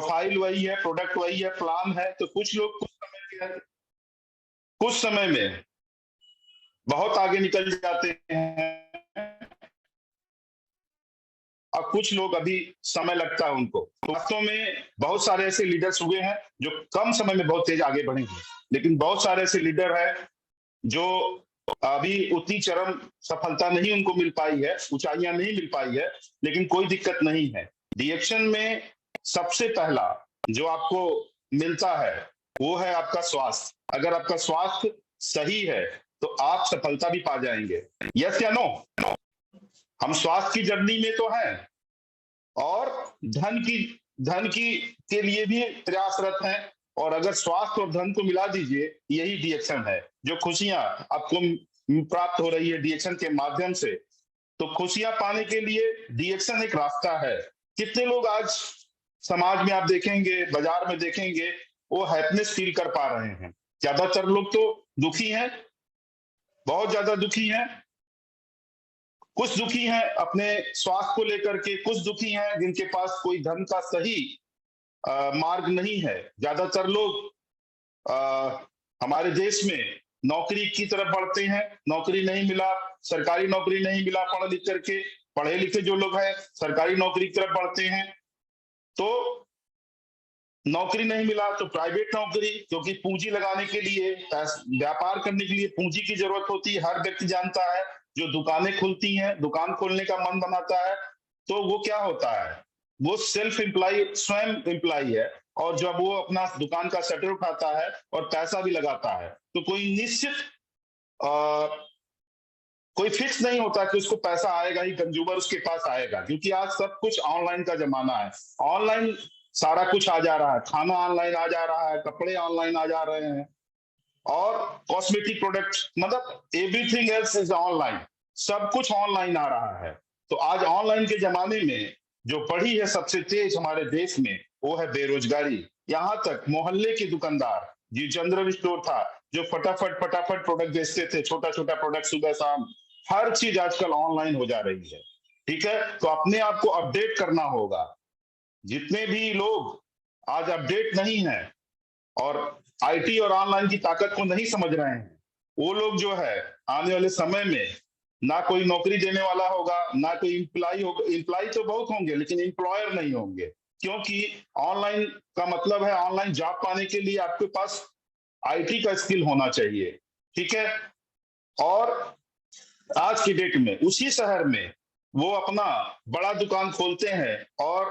Profile वही है, product वही है, प्लान है, तो कुछ लोग कुछ समय में बहुत आगे निकल जाते हैं और कुछ लोग अभी समय लगता है उनको। तो वास्तव में बहुत सारे ऐसे लीडर्स हुए हैं जो कम समय में बहुत तेज आगे बढ़े हैं, लेकिन बहुत सारे ऐसे लीडर हैं जो अभी उतनी चरम सफलता नहीं उनको मिल पाई है, ऊंचाइयां नहीं मिल पाई है, लेकिन कोई दिक्कत नहीं है। डिएक्शन में सबसे पहला जो आपको मिलता है वो है आपका स्वास्थ्य। अगर आपका स्वास्थ्य सही है तो आप सफलता भी पा जाएंगे। यस या नो? हम स्वास्थ्य की जर्नी में तो हैं और धन की के लिए भी प्रयासरत हैं, और अगर स्वास्थ्य और धन को मिला दीजिए, यही डिएक्शन है। जो खुशियां आपको प्राप्त हो रही है डिएक्शन के माध्यम से, तो खुशियां पाने के लिए डिएक्शन एक रास्ता है। कितने लोग आज समाज में आप देखेंगे, बाजार में देखेंगे, वो हैप्पीनेस फील कर पा रहे हैं? ज्यादातर लोग तो दुखी हैं, बहुत ज्यादा दुखी हैं। कुछ दुखी हैं अपने स्वास्थ्य को लेकर के, कुछ दुखी हैं जिनके पास कोई धन का सही मार्ग नहीं है। ज्यादातर लोग हमारे देश में नौकरी की तरफ बढ़ते हैं, नौकरी नहीं मिला, सरकारी नौकरी नहीं मिला, पढ़ लिख करके, पढ़े लिखे जो लोग हैं सरकारी नौकरी की तरफ बढ़ते हैं। तो नौकरी नहीं मिला तो प्राइवेट नौकरी, क्योंकि पूंजी लगाने के लिए, व्यापार करने के लिए पूंजी की जरूरत होती है। हर व्यक्ति जानता है, जो दुकानें खुलती हैं, दुकान खोलने का मन बनाता है, तो वो क्या होता है, वो सेल्फ एम्प्लॉय, स्वयं एम्प्लॉय है, और जब वो अपना दुकान का शटर उठाता है और पैसा भी लगाता है, तो कोई निश्चित कोई फिक्स नहीं होता कि उसको पैसा आएगा ही, कंज्यूमर उसके पास आएगा, क्योंकि आज सब कुछ ऑनलाइन का जमाना है। ऑनलाइन सारा कुछ आ जा रहा है, खाना ऑनलाइन आ जा रहा है, कपड़े ऑनलाइन आ जा रहे हैं, और कॉस्मेटिक प्रोडक्ट, मतलब एवरीथिंग एल्स इज ऑनलाइन, सब कुछ ऑनलाइन आ रहा है। तो आज ऑनलाइन के जमाने में जो बढ़ी है सबसे तेज हमारे देश में, वो है बेरोजगारी। यहाँ तक मोहल्ले के दुकानदार, जी जनरल स्टोर था, जो फटाफट फटाफट प्रोडक्ट बेचते थे, छोटा छोटा प्रोडक्ट, सुबह शाम, हर चीज आजकल ऑनलाइन हो जा रही है। ठीक है, तो अपने आप को अपडेट करना होगा। जितने भी लोग आज अपडेट नहीं है और आईटी और ऑनलाइन की ताकत को नहीं समझ रहे हैं, वो लोग जो है आने वाले समय में ना कोई नौकरी देने वाला होगा, ना कोई इम्प्लॉय होगा। इम्प्लॉय तो बहुत होंगे लेकिन एम्प्लॉयर नहीं होंगे, क्योंकि ऑनलाइन का मतलब है, ऑनलाइन जॉब पाने के लिए आपके पास आईटी का स्किल होना चाहिए। ठीक है, और आज की डेट में उसी शहर में वो अपना बड़ा दुकान खोलते हैं और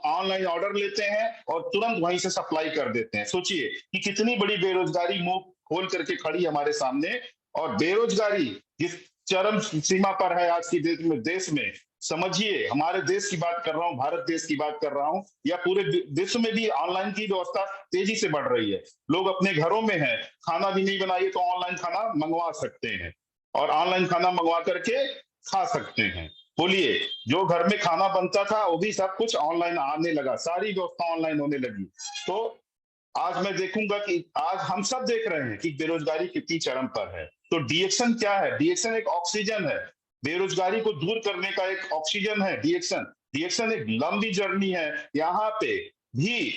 ऑनलाइन ऑर्डर लेते हैं और तुरंत वहीं से सप्लाई कर देते हैं। सोचिए कि कितनी बड़ी बेरोजगारी मुंह खोल करके खड़ी हमारे सामने, और बेरोजगारी जिस चरम सीमा पर है आज की देश में, समझिए, हमारे देश की बात कर रहा हूं, भारत देश की बात कर रहा हूं, या पूरे विश्व में भी ऑनलाइन की व्यवस्था तेजी से बढ़ रही है। लोग अपने घरों में हैं, खाना भी नहीं बनाइए तो ऑनलाइन खाना मंगवा सकते हैं, और ऑनलाइन खाना मंगवा करके खा सकते हैं। बोलिए, जो घर में खाना बनता था वो भी सब कुछ ऑनलाइन आने लगा, सारी व्यवस्था ऑनलाइन होने लगी। तो आज मैं देखूंगा कि आज हम सब देख रहे हैं कि बेरोजगारी कितनी चरम पर है। तो डिएक्शन क्या है? डिएक्शन एक ऑक्सीजन है, बेरोजगारी को दूर करने का एक ऑक्सीजन है डिएक्शन। डिएक्शन एक लंबी जर्नी है। यहाँ पे भी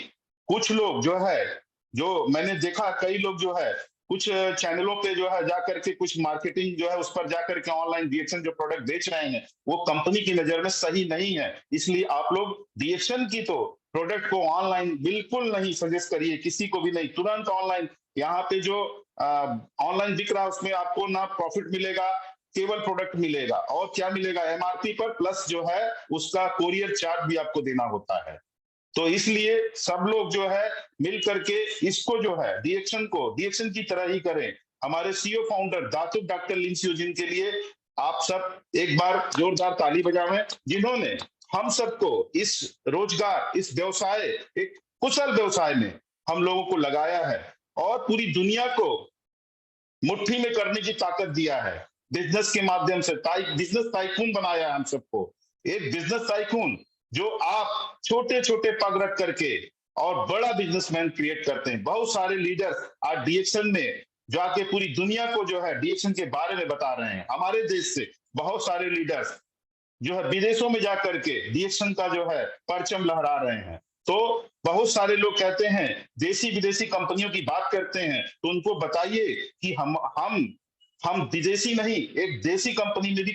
कुछ लोग जो है, जो मैंने देखा, कई लोग जो है कुछ चैनलों पे जो है जाकर के कुछ मार्केटिंग जो है उस पर जाकर के ऑनलाइन डिएक्शन जो प्रोडक्ट बेच रहे हैं, वो कंपनी की नजर में सही नहीं है। इसलिए आप लोग डिएक्शन की तो प्रोडक्ट को ऑनलाइन बिल्कुल नहीं सजेस्ट करिए, किसी को भी नहीं। तुरंत ऑनलाइन, यहाँ पे जो ऑनलाइन दिख रहा है उसमें आपको ना प्रॉफिट मिलेगा, केवल प्रोडक्ट मिलेगा, और क्या मिलेगा, एमआरपी पर प्लस जो है उसका कोरियर चार्ज भी आपको देना होता है। तो इसलिए सब लोग जो है मिल करके इसको जो है डिएक्शन को डिएक्शन की तरह ही करें। हमारे सीईओ फाउंडर दातुक डॉक्टर लिंसियो जिन के लिए आप सब एक बार जोरदार ताली बजावें, जिन्होंने हम सबको इस रोजगार, इस व्यवसाय, एक कुशल व्यवसाय में हम लोगों को लगाया है, और पूरी दुनिया को मुट्ठी में करने की ताकत दिया है। बिजनेस के माध्यम से बिजनेस टाइकून बनाया है हम सबको। एक बिजनेस टाइकून जो आप छोटे छोटे पग रख करके और बड़ा बिजनेसमैन क्रिएट करते हैं। बहुत सारे लीडर्स आज डिएक्शन में जाके पूरी दुनिया को जो है डिएक्शन के बारे में बता रहे हैं। हमारे देश से बहुत सारे लीडर्स जो है विदेशों में जाकर के डिएक्शन का जो है परचम लहरा रहे हैं। तो बहुत सारे लोग कहते हैं, देसी विदेशी कंपनियों की बात करते हैं, तो उनको बताइए कि हम विदेशी नहीं, एक देसी कंपनी में भी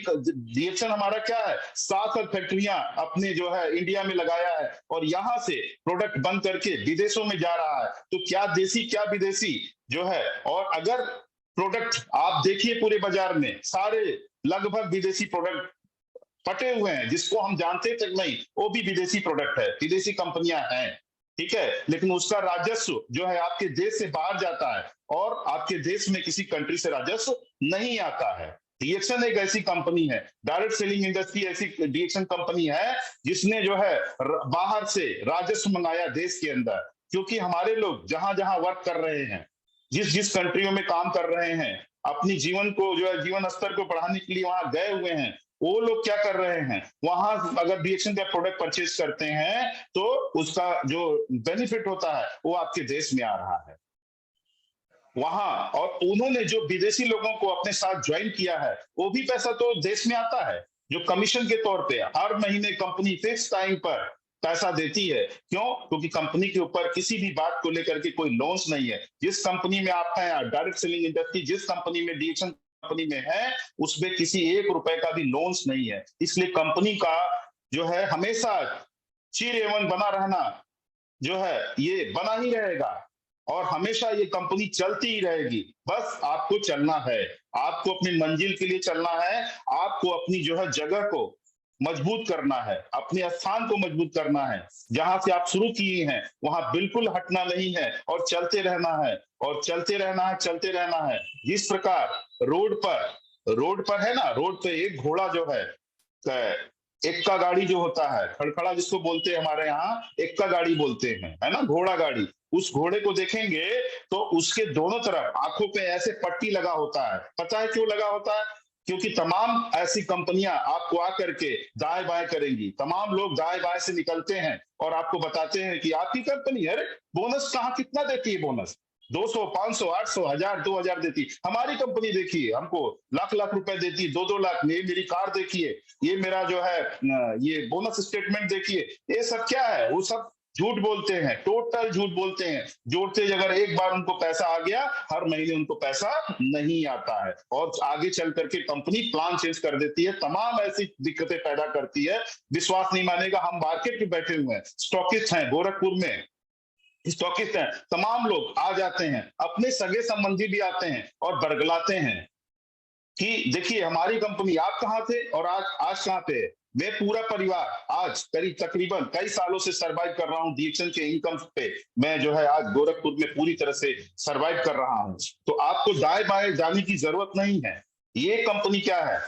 डीएक्शन हमारा क्या है, 7 फैक्ट्रियां अपने जो है इंडिया में लगाया है और यहां से प्रोडक्ट बन करके विदेशों में जा रहा है। तो क्या देसी क्या विदेशी जो है। और अगर प्रोडक्ट आप देखिए पूरे बाजार में सारे लगभग विदेशी प्रोडक्ट पटे हुए हैं, जिसको हम जानते तक नहीं, वो भी विदेशी प्रोडक्ट है, विदेशी कंपनियां हैं, ठीक है। लेकिन उसका राजस्व जो है आपके देश से बाहर जाता है और आपके देश में किसी कंट्री से राजस्व नहीं आता है। डीएक्शन एक ऐसी कंपनी है, डायरेक्ट सेलिंग इंडस्ट्री ऐसी डीएक्शन कंपनी है जिसने जो है बाहर से राजस्व मंगाया देश के अंदर। क्योंकि हमारे लोग जहां जहां वर्क कर रहे हैं, जिस जिस कंट्रियों में काम कर रहे हैं, अपनी जीवन को जो है जीवन स्तर को बढ़ाने के लिए वहां गए हुए हैं, वो लोग क्या कर रहे हैं, वहां अगर डीएक्शन का प्रोडक्ट परचेज करते हैं तो उसका जो बेनिफिट होता है वो आपके देश में आ रहा है वहां। और उन्होंने जो विदेशी लोगों को अपने साथ ज्वाइन किया है, वो भी पैसा तो देश में आता है, जो कमीशन के तौर पे हर महीने कंपनी फिक्स टाइम पर पैसा देती है। क्यों? क्योंकि कंपनी के ऊपर किसी भी बात को लेकर के कोई लोन्स नहीं है। जिस कंपनी में आप हैं, डायरेक्ट सेलिंग इंडस्ट्री जिस कंपनी में डीएक्शन कंपनी में है, उसमें किसी 1 रुपए का भी लोन्स नहीं है। इसलिए कंपनी का जो है हमेशा चिर एवं बना रहना जो है ये बना ही रहेगा और हमेशा ये कंपनी चलती ही रहेगी। बस आपको चलना है, आपको अपनी मंजिल के लिए चलना है, आपको अपनी जो है जगह को मजबूत करना है, अपने स्थान को मजबूत करना है। जहां से आप शुरू किए हैं वहां बिल्कुल हटना नहीं है और चलते रहना है और चलते रहना है, चलते रहना है। जिस प्रकार रोड पर है ना, रोड पे एक घोड़ा जो है, एक्का गाड़ी जो होता है, खड़खड़ा जिसको बोलते हैं हमारे यहाँ, एक्का गाड़ी बोलते हैं, है ना, घोड़ा गाड़ी। उस घोड़े को देखेंगे तो उसके दोनों तरफ आंखों पे ऐसे पट्टी लगा होता है। पता है क्यों लगा होता है? क्योंकि तमाम ऐसी कंपनियां आपको आकर के दाएं बाएं करेंगी, तमाम लोग दाएं बाएं से निकलते हैं और आपको बताते हैं कि आपकी कंपनी, अरे बोनस कहाँ, कितना देती है बोनस, 200 500 800 1000 2000 देती। हमारी कंपनी देखिए हमको लाख लाख रुपए देती है, 2-2 लाख में। मेरी कार देखिए, ये मेरा जो है ये बोनस स्टेटमेंट देखिए। ये सब क्या है? वो सब झूठ बोलते हैं, टोटल झूठ बोलते हैं। जोड़ते अगर एक बार उनको पैसा आ गया, हर महीने उनको पैसा नहीं आता है और आगे चल करके कंपनी प्लान चेंज कर देती है, तमाम ऐसी दिक्कतें पैदा करती है। विश्वास नहीं मानेगा, हम मार्केट में बैठे हुए हैं, स्टॉकिस्ट हैं गोरखपुर में, स्टॉकिस्ट हैं, तमाम लोग आ जाते हैं, अपने सगे संबंधी भी आते हैं और बरगलाते हैं कि देखिए हमारी कंपनी, आप कहाँ थे और आज आज कहाँ पे। मैं पूरा परिवार आज करीब तकरीबन कई सालों से सरवाइव कर रहा हूँ डीएक्शन के इनकम पे। मैं जो है आज गोरखपुर में पूरी तरह से सरवाइव कर रहा हूँ। तो आपको दाएं बाएं जाने की जरूरत नहीं है। ये कंपनी क्या है,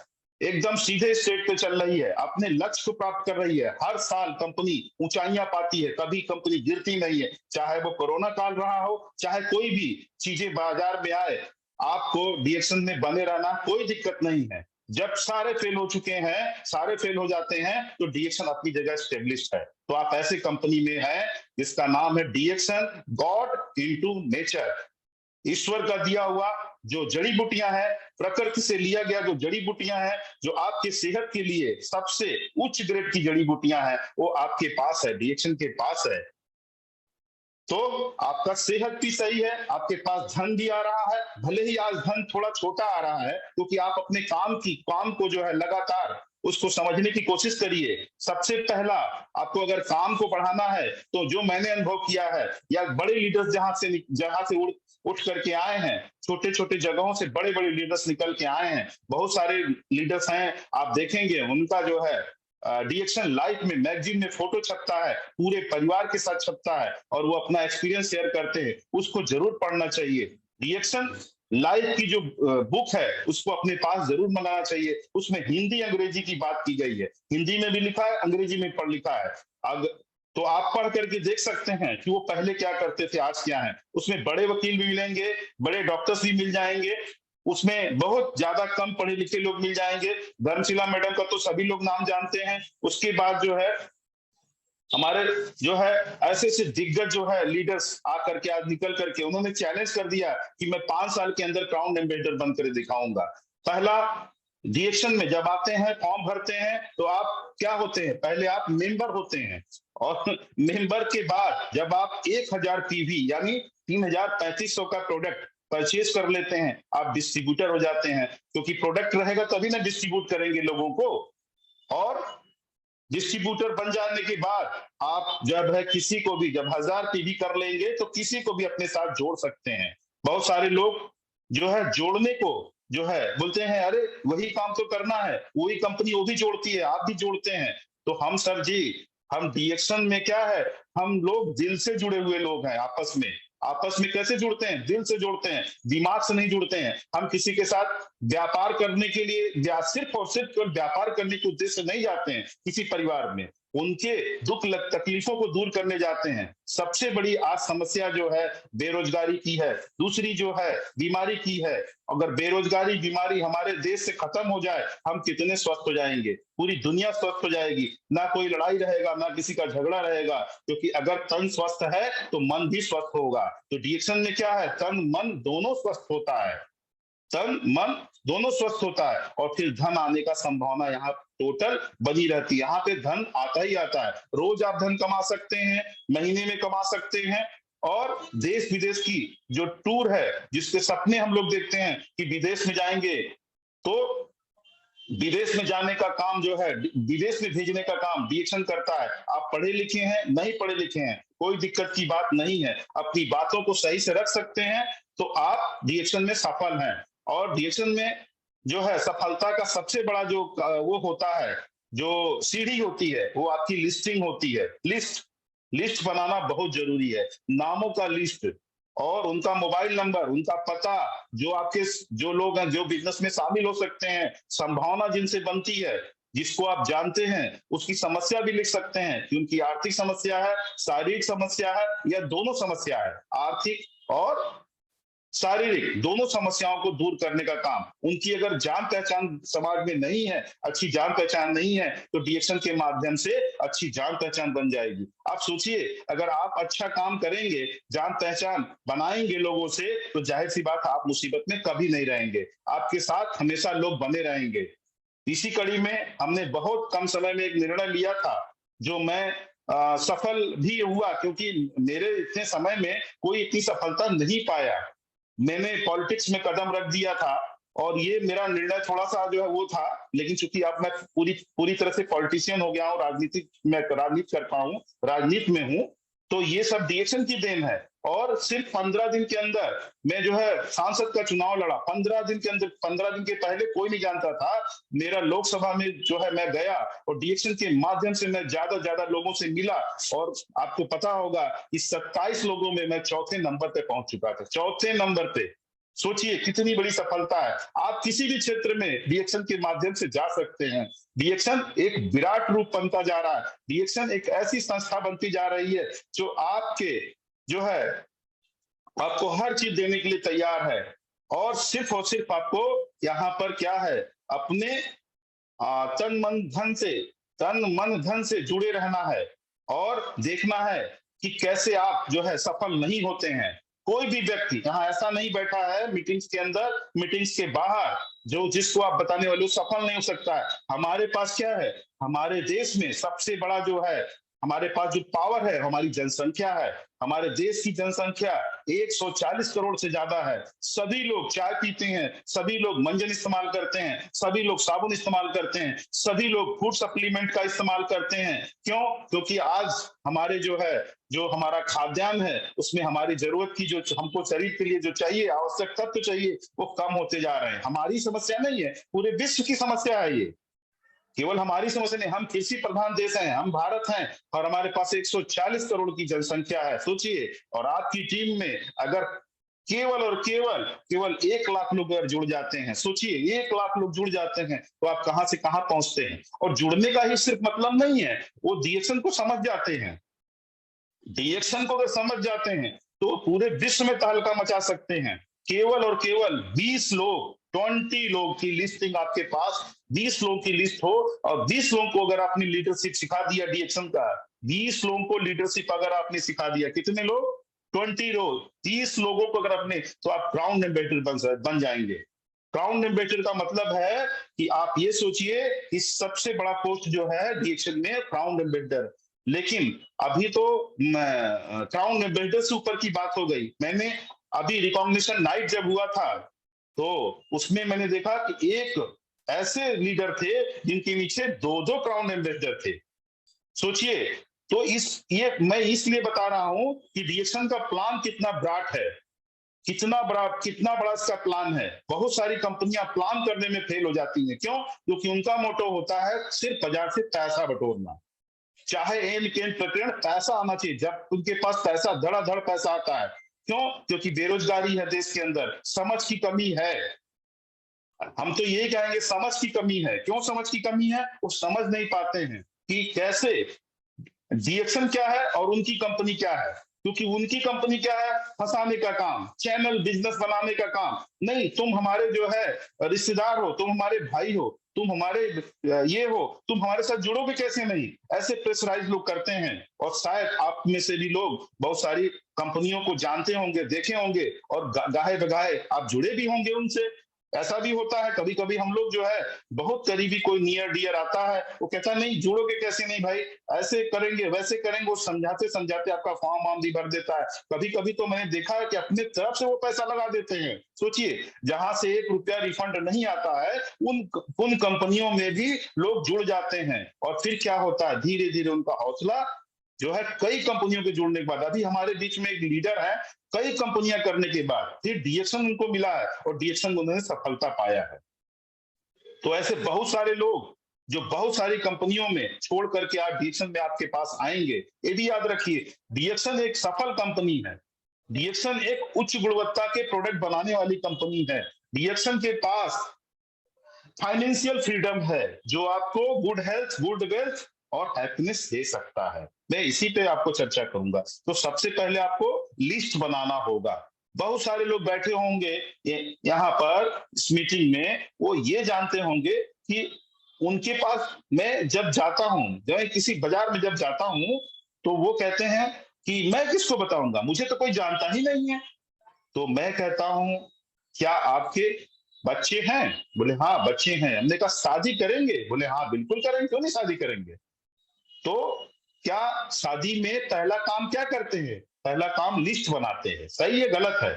एकदम सीधे स्टेट पे चल रही है, अपने लक्ष्य को प्राप्त कर रही है। हर साल कंपनी ऊंचाइयां पाती है, कभी कंपनी गिरती नहीं है। चाहे वो कोरोना काल रहा हो, चाहे कोई भी चीजें बाजार में आए, आपको डीएक्शन में बने रहना कोई दिक्कत नहीं है। जब सारे फेल हो चुके हैं, सारे फेल हो जाते हैं, तो डीएक्शन अपनी जगह स्टेब्लिश्ड है। तो आप ऐसे कंपनी में हैं जिसका नाम है डीएक्शन, गॉड इनटू नेचर, ईश्वर का दिया हुआ जो जड़ी बूटियां हैं, प्रकृति से लिया गया जो जड़ी बूटियां हैं, जो आपके सेहत के लिए सबसे उच्च ग्रेड की जड़ी बूटियां हैं, वो आपके पास है, डीएक्शन के पास है। तो आपका सेहत भी सही है, आपके पास धन भी आ रहा है। भले ही आज धन थोड़ा छोटा आ रहा है, क्योंकि आप अपने काम को जो है लगातार उसको समझने की कोशिश करिए। सबसे पहला, आपको अगर काम को बढ़ाना है तो जो मैंने अनुभव किया है, या बड़े लीडर्स जहां से उठ करके आए हैं, छोटे छोटे जगहों से बड़े बड़े लीडर्स निकल के आए हैं, बहुत सारे लीडर्स हैं, आप देखेंगे उनका जो है डीएक्शन लाइफ में मैगजीन में फोटो छपता है, पूरे परिवार के साथ छपता है और वो अपना एक्सपीरियंस शेयर करते हैं। उसको जरूर पढ़ना चाहिए। डीएक्शन लाइफ की जो बुक है उसको अपने पास जरूर मंगाना चाहिए। उसमें हिंदी अंग्रेजी की बात की गई है, हिंदी में भी लिखा है, अंग्रेजी में पढ़ लिखा है। अगर तो आप पढ़ करके देख सकते हैं कि वो पहले क्या करते थे, आज क्या है। उसमें बड़े वकील भी मिलेंगे, बड़े डॉक्टर्स भी मिल जाएंगे, उसमें बहुत ज्यादा कम पढ़े लिखे लोग मिल जाएंगे। धर्मशिला मैडम का तो सभी लोग नाम जानते हैं। उसके बाद जो है हमारे जो है ऐसे ऐसे दिग्गज जो है लीडर्स आकर के आज निकल करके उन्होंने चैलेंज कर दिया कि मैं 5 साल के अंदर क्राउन एम्बेसडर बनकर दिखाऊंगा। पहला, डीएक्शन में जब आते हैं, फॉर्म भरते हैं, तो आप क्या होते हैं, पहले आप मेंबर होते हैं और मेंबर के बाद जब आप 1000 पीवी यानी 3350 का प्रोडक्ट परचेज कर लेते हैं, आप डिस्ट्रीब्यूटर हो जाते हैं, क्योंकि प्रोडक्ट रहेगा तभी ना डिस्ट्रीब्यूट करेंगे लोगों को। और डिस्ट्रीब्यूटर बन जाने के बाद आप जब है किसी को भी जब 1000 पीवी कर लेंगे तो किसी को भी अपने साथ जोड़ सकते हैं। बहुत सारे लोग जो है जोड़ने को जो है बोलते हैं, अरे वही काम तो करना है, वही कंपनी वो भी जोड़ती है, आप भी जोड़ते हैं। तो हम सर जी, हम डीएक्शन में क्या है, हम लोग दिल से जुड़े हुए लोग हैं आपस में। आपस में कैसे जुड़ते हैं? दिल से जुड़ते हैं, दिमाग से नहीं जुड़ते हैं। हम किसी के साथ व्यापार करने के लिए या सिर्फ और सिर्फ केवल व्यापार करने के उद्देश्य से नहीं जाते हैं किसी परिवार में, उनके दुख तकलीफों को दूर करने जाते हैं। सबसे बड़ी आज समस्या जो है बेरोजगारी की है, दूसरी जो है बीमारी की है। अगर बेरोजगारी बीमारी हमारे देश से खत्म हो जाए, हम कितने स्वस्थ हो जाएंगे, पूरी दुनिया स्वस्थ हो जाएगी, ना कोई लड़ाई रहेगा, ना किसी का झगड़ा रहेगा। क्योंकि अगर तन स्वस्थ है तो मन भी स्वस्थ होगा। तो डीएक्शन में क्या है, तन मन दोनों स्वस्थ होता है, तन मन दोनों स्वस्थ होता है, और फिर धन आने का संभावना यहाँ टोटल बनी रहती है। यहाँ पे धन आता ही आता है, रोज आप धन कमा सकते हैं, महीने में कमा सकते हैं। और देश विदेश की जो टूर है, जिसके सपने हम लोग देखते हैं कि विदेश में जाएंगे, तो विदेश में जाने का काम जो है, विदेश में भेजने का काम डीएक्शन करता है। आप पढ़े लिखे हैं, नहीं पढ़े लिखे हैं, कोई दिक्कत की बात नहीं है, अपनी बातों को सही से रख सकते हैं तो आप डीएक्शन में सफल हैं। और डीएक्शन में जो है सफलता का सबसे बड़ा जो वो होता है, जो सीढ़ी होती है, वो आपकी लिस्टिंग होती है। लिस्ट लिस्ट बनाना बहुत जरूरी है, नामों का लिस्ट, और उनका मोबाइल नंबर, उनका पता, जो आपके जो लोग हैं जो बिजनेस में शामिल हो सकते हैं, संभावना जिनसे बनती है, जिसको आप जानते हैं, उसकी समस्या भी लिख सकते हैं कि उनकी आर्थिक समस्या है, शारीरिक समस्या है, या दोनों समस्या है, आर्थिक और शारीरिक दोनों समस्याओं को दूर करने का काम। उनकी अगर जान पहचान समाज में नहीं है, अच्छी जान पहचान नहीं है, तो डीएक्शन के माध्यम से अच्छी जान पहचान बन जाएगी। आप सोचिए, अगर आप अच्छा काम करेंगे, जान पहचान बनाएंगे लोगों से, तो जाहिर सी बात आप मुसीबत में कभी नहीं रहेंगे, आपके साथ हमेशा लोग बने रहेंगे। इसी कड़ी में हमने बहुत कम समय में एक निर्णय लिया था, जो मैं सफल भी हुआ, क्योंकि मेरे इतने समय में कोई इतनी सफलता नहीं पाया। मैंने पॉलिटिक्स में कदम रख दिया था, और ये मेरा निर्णय थोड़ा सा जो है वो था, लेकिन चूंकि अब मैं पूरी पूरी तरह से पॉलिटिशियन हो गया हूँ, राजनीति करता हूँ, राजनीति में हूँ, तो ये सब डीएक्शन की देन है। और सिर्फ 15 दिन के अंदर मैं जो है सांसद का चुनाव लड़ा। 15 दिन के अंदर, 15 दिन के पहले कोई नहीं जानता था। मेरा लोकसभा में जो है मैं गया, और डीएक्शन के माध्यम से मैं ज्यादा लोगों से मिला, और आपको पता होगा कि 27 लोगों में मैं चौथे नंबर पे पहुंच चुका था, चौथे नंबर पे। सोचिए कितनी बड़ी सफलता है। आप किसी भी क्षेत्र में डीएक्शन के माध्यम से जा सकते हैं। डीएक्शन एक विराट रूप बनता जा रहा है। डीएक्शन एक ऐसी संस्था बनती जा रही है जो आपके जो है आपको हर चीज देने के लिए तैयार है, और सिर्फ आपको यहाँ पर क्या है, अपने तन मन धन से, तन मन धन से जुड़े रहना है, और देखना है कि कैसे आप जो है सफल नहीं होते हैं। कोई भी व्यक्ति यहाँ ऐसा नहीं बैठा है मीटिंग्स के अंदर, मीटिंग्स के बाहर, जो जिसको आप बताने वाले सफल नहीं हो सकता है। हमारे पास क्या है, हमारे देश में सबसे बड़ा जो है, हमारे पास जो पावर है, हमारी जनसंख्या है। हमारे देश की जनसंख्या 140 करोड़ से ज्यादा है। सभी लोग चाय पीते हैं, सभी लोग मंजन इस्तेमाल करते हैं, सभी लोग साबुन इस्तेमाल करते हैं, सभी लोग फूड सप्लीमेंट का इस्तेमाल करते हैं। क्यों? क्योंकि आज हमारे जो है, जो हमारा खाद्यान्न है, उसमें हमारी जरूरत की जो हमको शरीर के लिए जो चाहिए, आवश्यक तत्व चाहिए, वो कम होते जा रहे हैं। हमारी समस्या नहीं है, पूरे विश्व की समस्या है ये। केवल हमारी समस्या नहीं, हम कृषि प्रधान देश हैं, हम भारत हैं, और हमारे पास 140 करोड़ की जनसंख्या है, सोचिए। और आपकी टीम में अगर केवल और केवल केवल 1 लाख लोग अगर जुड़ जाते हैं, सोचिए 1 लाख लोग जुड़ जाते हैं, तो आप कहां से कहां पहुंचते हैं। और जुड़ने का ही सिर्फ मतलब नहीं है, वो डीएक्शन को समझ जाते हैं। डीएक्शन को अगर समझ जाते हैं तो पूरे विश्व में तहलका मचा सकते हैं। केवल और केवल 20 लोग, 20 लोग की लिस्टिंग आपके पास, 20 लोगों की लिस्ट हो, और 20 लोगों को अगर आपने लीडरशिप सिखा दिया डीएक्शन का, 20 लोगों को लीडरशिप अगर आपने सिखा दिया, कितने लोग, 20 लोग, 30 लोगों को अगर आपने, तो आप ग्राउंड एम्बेसडर बन जाएंगे। ग्राउंड एम्बेसडर का मतलब है कि आप ये सोचिए कि सबसे बड़ा पोस्ट जो है डीएक्शन में ग्राउंड एम्बेसडर। लेकिन अभी तो क्राउन एम्बेसडर से ऊपर की बात हो गई। मैंने अभी रिकॉग्निशन नाइट जब हुआ था, तो उसमें मैंने देखा कि एक ऐसे लीडर थे जिनके नीचे 2-2 क्राउन एम्बेसडर थे। सोचिए, तो इस ये मैं इसलिए बता रहा हूं कि डीएक्शन का प्लान कितना ब्राट है, कितना बड़ा इसका प्लान है। बहुत सारी कंपनियां प्लान करने में फेल हो जाती हैं। क्यों? क्योंकि उनका मोटो होता है सिर्फ बाजार से पैसा बटोरना। चाहे एन केन प्रकरण, पैसा आना चाहिए। जब उनके पास पैसा, धड़ाधड़ पैसा आता है। क्यों? क्योंकि बेरोजगारी है देश के अंदर, समझ की कमी है। हम तो ये कहेंगे समझ की कमी है। क्यों समझ की कमी है? वो समझ नहीं पाते हैं कि कैसे डीएक्शन क्या है और उनकी कंपनी क्या है। क्योंकि उनकी कंपनी क्या है? फंसाने का काम, चैनल बिजनेस बनाने का काम। नहीं, तुम हमारे जो है रिश्तेदार हो, तुम हमारे भाई हो, तुम हमारे ये हो, तुम हमारे साथ जुड़ोगे कैसे नहीं, ऐसे प्रेशराइज लोग करते हैं। और शायद आप में से भी लोग बहुत सारी कंपनियों को जानते होंगे, देखे होंगे, और गाहे बगाहे आप जुड़े भी होंगे उनसे। ऐसा भी होता है कभी कभी, हम लोग जो है बहुत करीबी कोई नियर डियर आता है, वो कहता है नहीं जुड़ोगे कैसे नहीं भाई, ऐसे करेंगे वैसे करेंगे, वो समझाते समझाते आपका फॉर्म वार्म भी भर देता है। कभी कभी तो मैंने देखा है कि अपने तरफ से वो पैसा लगा देते हैं। सोचिए, जहां से 1 रुपया रिफंड नहीं आता है, उन कंपनियों में भी लोग जुड़ जाते हैं। और फिर क्या होता है, धीरे धीरे उनका हौसला जो है कई कंपनियों के जुड़ने के बाद, अभी हमारे बीच में एक लीडर है, कई कंपनियां करने के बाद फिर डीएक्शन उनको मिला है और डीएक्शन में उन्होंने सफलता पाया है। तो ऐसे बहुत सारे लोग जो बहुत सारी कंपनियों में छोड़ करके आज डीएक्शन में आपके पास आएंगे। ये भी याद रखिए, डीएक्शन एक सफल कंपनी है। डीएक्शन एक उच्च गुणवत्ता के प्रोडक्ट बनाने वाली कंपनी है। डीएक्शन के पास फाइनेंशियल फ्रीडम है, जो आपको गुड हेल्थ, गुड वेल्थ और हैप्पीनेस दे सकता है। मैं इसी पे आपको चर्चा करूंगा। तो सबसे पहले आपको लिस्ट बनाना होगा। बहुत सारे लोग बैठे होंगे यहाँ पर इस मीटिंग में, वो ये जानते होंगे कि उनके पास, मैं जब जाता हूं, जब किसी बाजार में जब जाता हूं, तो वो कहते हैं कि मैं किसको बताऊंगा, मुझे तो कोई जानता ही नहीं है। तो मैं कहता हूं, क्या आपके बच्चे हैं? बोले हाँ बच्चे हैं। हमने कहा शादी करेंगे? बोले हाँ बिल्कुल करेंगे, क्यों नहीं शादी करेंगे। तो क्या शादी में पहला काम क्या करते हैं? पहला काम लिस्ट बनाते हैं। सही है गलत है?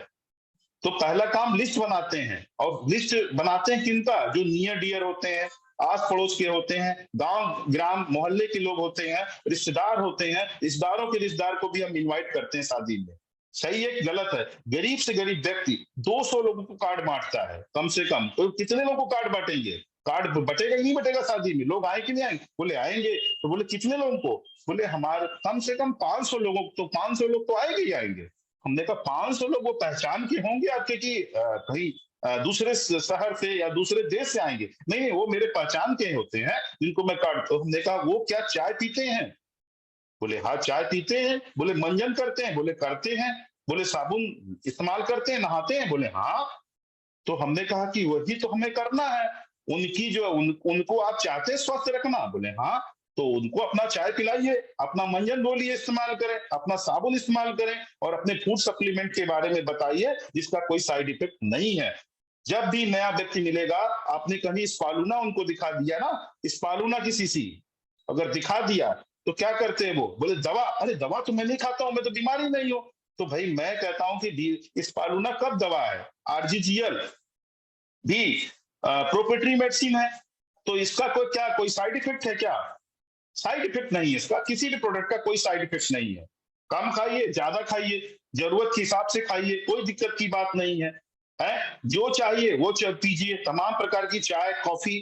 तो पहला काम लिस्ट बनाते हैं। और लिस्ट बनाते हैं किनका? जो नियर डियर होते हैं, आस पड़ोस के होते हैं, गांव ग्राम मोहल्ले के लोग होते हैं, रिश्तेदार होते हैं। रिश्तेदारों के रिश्तेदार को भी हम इनवाइट करते हैं शादी में। सही है कि गलत है? गरीब से गरीब व्यक्ति 200 लोगों को कार्ड बांटता है कम से कम। तो कितने लोगों को कार्ड बांटेंगे? कार्ड बटेगा ही नहीं बटेगा शादी में? लोग आए कि नहीं आएंगे? बोले आएंगे। तो बोले कितने लोगों को? बोले हमारे कम से कम 500 लोगों को। तो 500 लोग तो आएंगे ही आएंगे। हमने कहा 500 लोग वो पहचान के होंगे आपके कि कहीं दूसरे शहर से या दूसरे देश से आएंगे? नहीं नहीं, वो मेरे पहचान के होते हैं जिनको मैं कार्ड। तो हमने कहा वो क्या चाय पीते हैं? बोले हाँ चाय पीते हैं। बोले मंजन करते हैं? बोले करते हैं। बोले साबुन इस्तेमाल करते हैं, नहाते हैं? बोले हाँ। तो हमने कहा कि वही तो हमें करना है। उनकी जो उनको आप चाहते हैं स्वस्थ रखना? बोले हाँ। तो उनको अपना चाय पिलाइए, अपना मंजन बोलिए इस्तेमाल करें, अपना साबुन इस्तेमाल करें, और अपने फूड सप्लीमेंट के बारे में बताइए जिसका कोई साइड इफेक्ट नहीं है। जब भी नया व्यक्ति मिलेगा, आपने कभी स्पालूना उनको दिखा दिया ना, स्पालूना की शीशी अगर दिखा दिया, तो क्या करते हैं वो? बोले दवा। अरे दवा तो मैं नहीं खाता हूं, मैं तो बीमार ही नहीं हूं। तो भाई मैं कहता हूं कि स्पालूना कब दवा है? आरजीजीएल भी प्रोप्रिएटरी मेडिसिन है। तो इसका कोई साइड इफेक्ट है क्या? साइड इफेक्ट नहीं है इसका, किसी भी प्रोडक्ट का कोई साइड इफेक्ट नहीं है। कम खाइए, ज्यादा खाइए, जरूरत के हिसाब से खाइए, कोई दिक्कत की बात नहीं है। जो चाहिए वो पीजिए। तमाम प्रकार की चाय कॉफी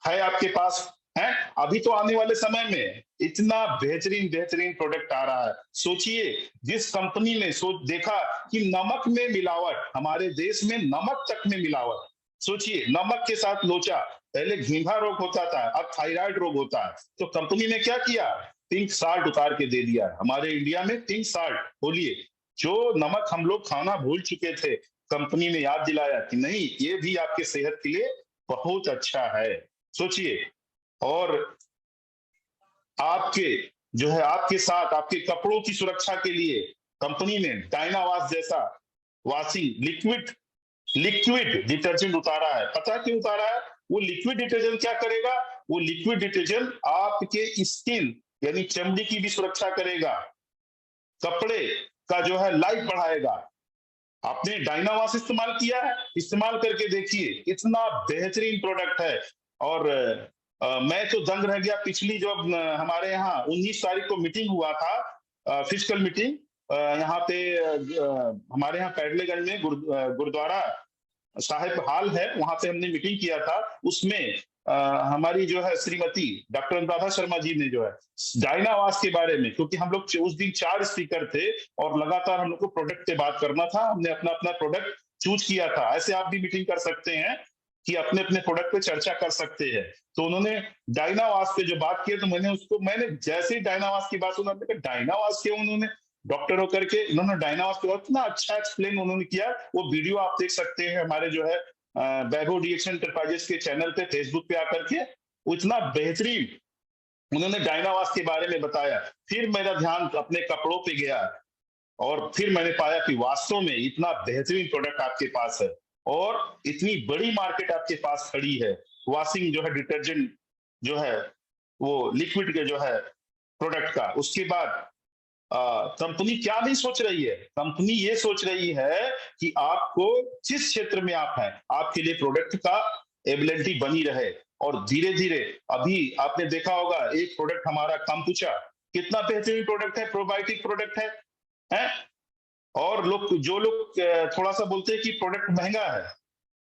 है आपके पास है। अभी तो आने वाले समय में इतना बेहतरीन बेहतरीन प्रोडक्ट आ रहा है। सोचिए, जिस कंपनी ने देखा कि नमक में मिलावट, हमारे देश में नमक तक में मिलावट। सोचिए, नमक के साथ लोचा। पहले घींघा रोग होता था, अब थायराइड रोग होता है। तो कंपनी ने क्या किया? पिंक साल्ट उतार के दे दिया। हमारे इंडिया में पिंक साल्ट, बोलिए, जो नमक हम लोग खाना भूल चुके थे, कंपनी ने याद दिलाया कि नहीं, ये भी आपके सेहत के लिए बहुत अच्छा है। सोचिए, और आपके जो है आपके साथ आपके कपड़ों की सुरक्षा के लिए कंपनी ने डायनावाश जैसा वॉशिंग लिक्विड डिटर्जेंट उतारा है। पता क्यों उतारा है? वो लिक्विड डिटर्जेंट क्या करेगा? वो लिक्विड डिटर्जेंट आपके स्किन यानी चमड़ी की भी सुरक्षा करेगा, कपड़े का जो है लाइफ बढ़ाएगा। आपने डायनावास इस्तेमाल किया है? इस्तेमाल करके देखिए, इतना बेहतरीन प्रोडक्ट है। और मैं तो दंग रह गया। पिछली जो हमारे यहाँ 19 तारीख को मीटिंग हुआ था, फिजिकल मीटिंग, यहाँ पे हमारे यहाँ पैडलेगंज में गुरुद्वारा साहिब हाल है, वहां पे हमने मीटिंग किया था। उसमें हमारी जो है श्रीमती डॉक्टर अनुराधा शर्मा जी ने जो है डायनावास के बारे में, क्योंकि हम लोग उस दिन 4 स्पीकर थे और लगातार हम लोग को प्रोडक्ट पे बात करना था, हमने अपना अपना प्रोडक्ट चूज किया था। ऐसे आप भी मीटिंग कर सकते हैं कि अपने अपने प्रोडक्ट पे चर्चा कर सकते हैं। तो उन्होंने डायनावास पे जो बात की, तो मैंने जैसे ही डायनावास की बात सुना, डायनावास क्यों, उन्होंने डॉक्टर होकर के इन्होंने डायनावास पे इतना अच्छा एक्सप्लेन उन्होंने किया। वो वीडियो आप देख सकते हैं हमारे जो है वैभव डीएक्शन एंटरप्राइजेस के चैनल पे, फेसबुक पे आकर के। वो इतना बेहतरीन उन्होंने डायनावास के बारे में बताया। फिर मेरा ध्यान अपने कपड़ों पे गया और फिर मैंने पाया कि वास्तव में इतना बेहतरीन प्रोडक्ट आपके पास है और इतनी बड़ी मार्केट आपके पास खड़ी है। वॉशिंग जो है डिटर्जेंट जो है वो लिक्विड के जो है प्रोडक्ट का। उसके बाद कंपनी क्या नहीं सोच रही है, कंपनी ये सोच रही है कि आपको जिस क्षेत्र में आप हैं, आपके लिए प्रोडक्ट का एबिलिटी बनी रहे। और धीरे धीरे अभी आपने देखा होगा एक प्रोडक्ट हमारा कंपुचा, कितना बेहतरीन प्रोडक्ट है, प्रोबायोटिक प्रोडक्ट है? और जो लोग थोड़ा सा बोलते हैं कि प्रोडक्ट महंगा है,